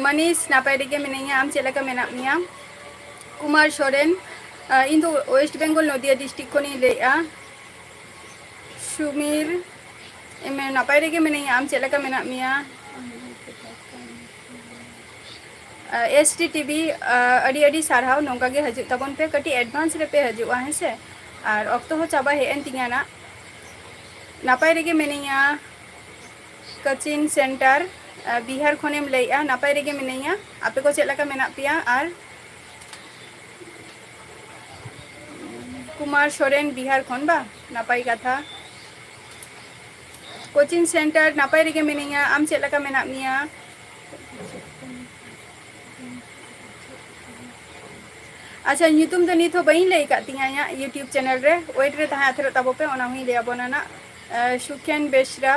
मनीष नापाय रेगे मिनाइया आम चेला का मेना मिया कुमार सोरेन इन दो वेस्ट बेंगल नदिया डिस्ट्रिक्ट खनि लेया सुमीर एमे नापाय रेगे मिनाइया आम चेला का मेना मिया एसटी टीवी अड़ी अड़ी सारहाव नोंका गे हजू तबन पे कटी एडवांस रे पे हजुआ है से और अक्तो हो चाबा हेन तिया ना नापाय रेगे मिनाइया कोचिंग सेंटर बिहार खनेम लइया नापाय रेगे मिनाइया आपे को चेला का मेना पिया और कुमार सोरेन बिहार खन बा नापाय कथा कोचिंग सेंटर नापाय रेगे मिनाइया आम चेला का मेना मिया अच्छा ᱧᱩᱛᱩᱢ ᱫᱚ ᱱᱤᱛ ᱦᱚᱸ ᱵᱟᱹᱧ ᱞᱟᱹᱭ ᱠᱟᱫ ᱛᱤᱧᱟ ᱤᱧᱟᱹᱜ ᱤᱭᱩᱴᱩᱵᱽ ᱪᱮᱱᱮᱞ ᱨᱮ ᱳᱭᱮᱴ ᱨᱮ ᱛᱟᱦᱮᱸ ᱟᱛᱷᱟᱨᱚᱜ ᱛᱟᱵᱚᱯᱮ ᱚᱱᱟ ᱦᱚᱸᱧ ᱞᱟᱹᱭ ᱟᱵᱚᱱᱟ ᱱᱟ सुखेन बेसरा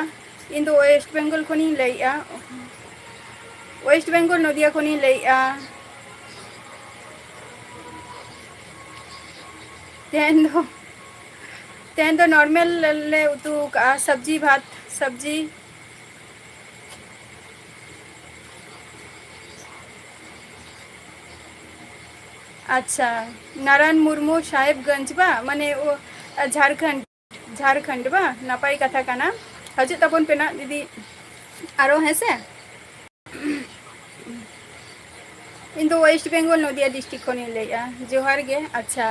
इन दो वेस्ट बेंगल खनि लइया वेस्ट बेंगल नदिया खनि लइया तेन दो नॉर्मल ले उतु का सब्जी भात सब्जी अच्छा नारायण मुर्मू साहेबगंज बा माने झारखंड बा नापाई कथा काना हजू तबन पेना दीदी आरो है से इन दो वेस्ट बेंगल नदिया डिस्ट्रिक्ट खनि लइया जोहार गे अच्छा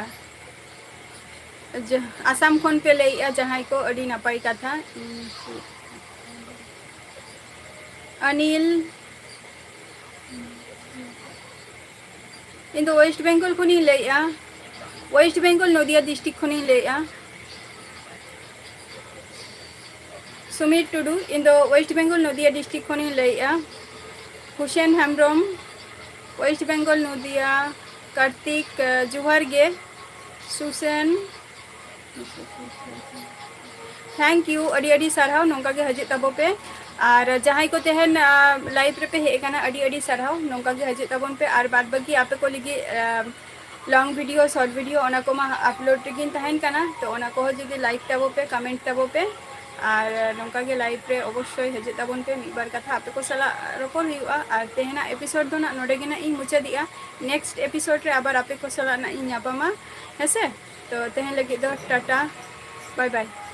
आसाम खन पे लइया जहां को अड़ी नापाई कथा अनिल इन दो वेस्ट बेंगल खनि लइया वेस्ट बेंगल नदिया डिस्ट्रिक्ट खनि लइया सुमित टुडू इन दो वेस्ट बेंगल नदिया डिस्ट्रिक्ट खन लैया हुसैन हेम्ब्रम वेस्ट बेंगल नदिया कार्तिक जोहार गे सुसेन थैंक यू अड़ी अड़ी सारहाव नोंका गे हजे ताबो पे और जहां को तेहन लाइव रे पे हे काना अड़ी अड़ी सारहाव नोंका गे हजे ताबोन पे और बाद बाकी आपे को लगी लॉन्ग वीडियो शॉर्ट वीडियो ओना को मा अपलोड रेगिन तहन काना तो ओना को जदी लाइक ताबो पे कमेंट ताबो पे और नोंका गे लाइव रे अवश्य हजे ताबोन पे मिद बार कथा आपे को सला रोपड़ हुआ और तेहना एपिसोड दो ना नोडे गे ना इन मुचादिया नेक्स्ट एपिसोड रे आबार आपे को सला ना इन यापामा हेसे तो तेहन लगी दो टाटा बाय बाय।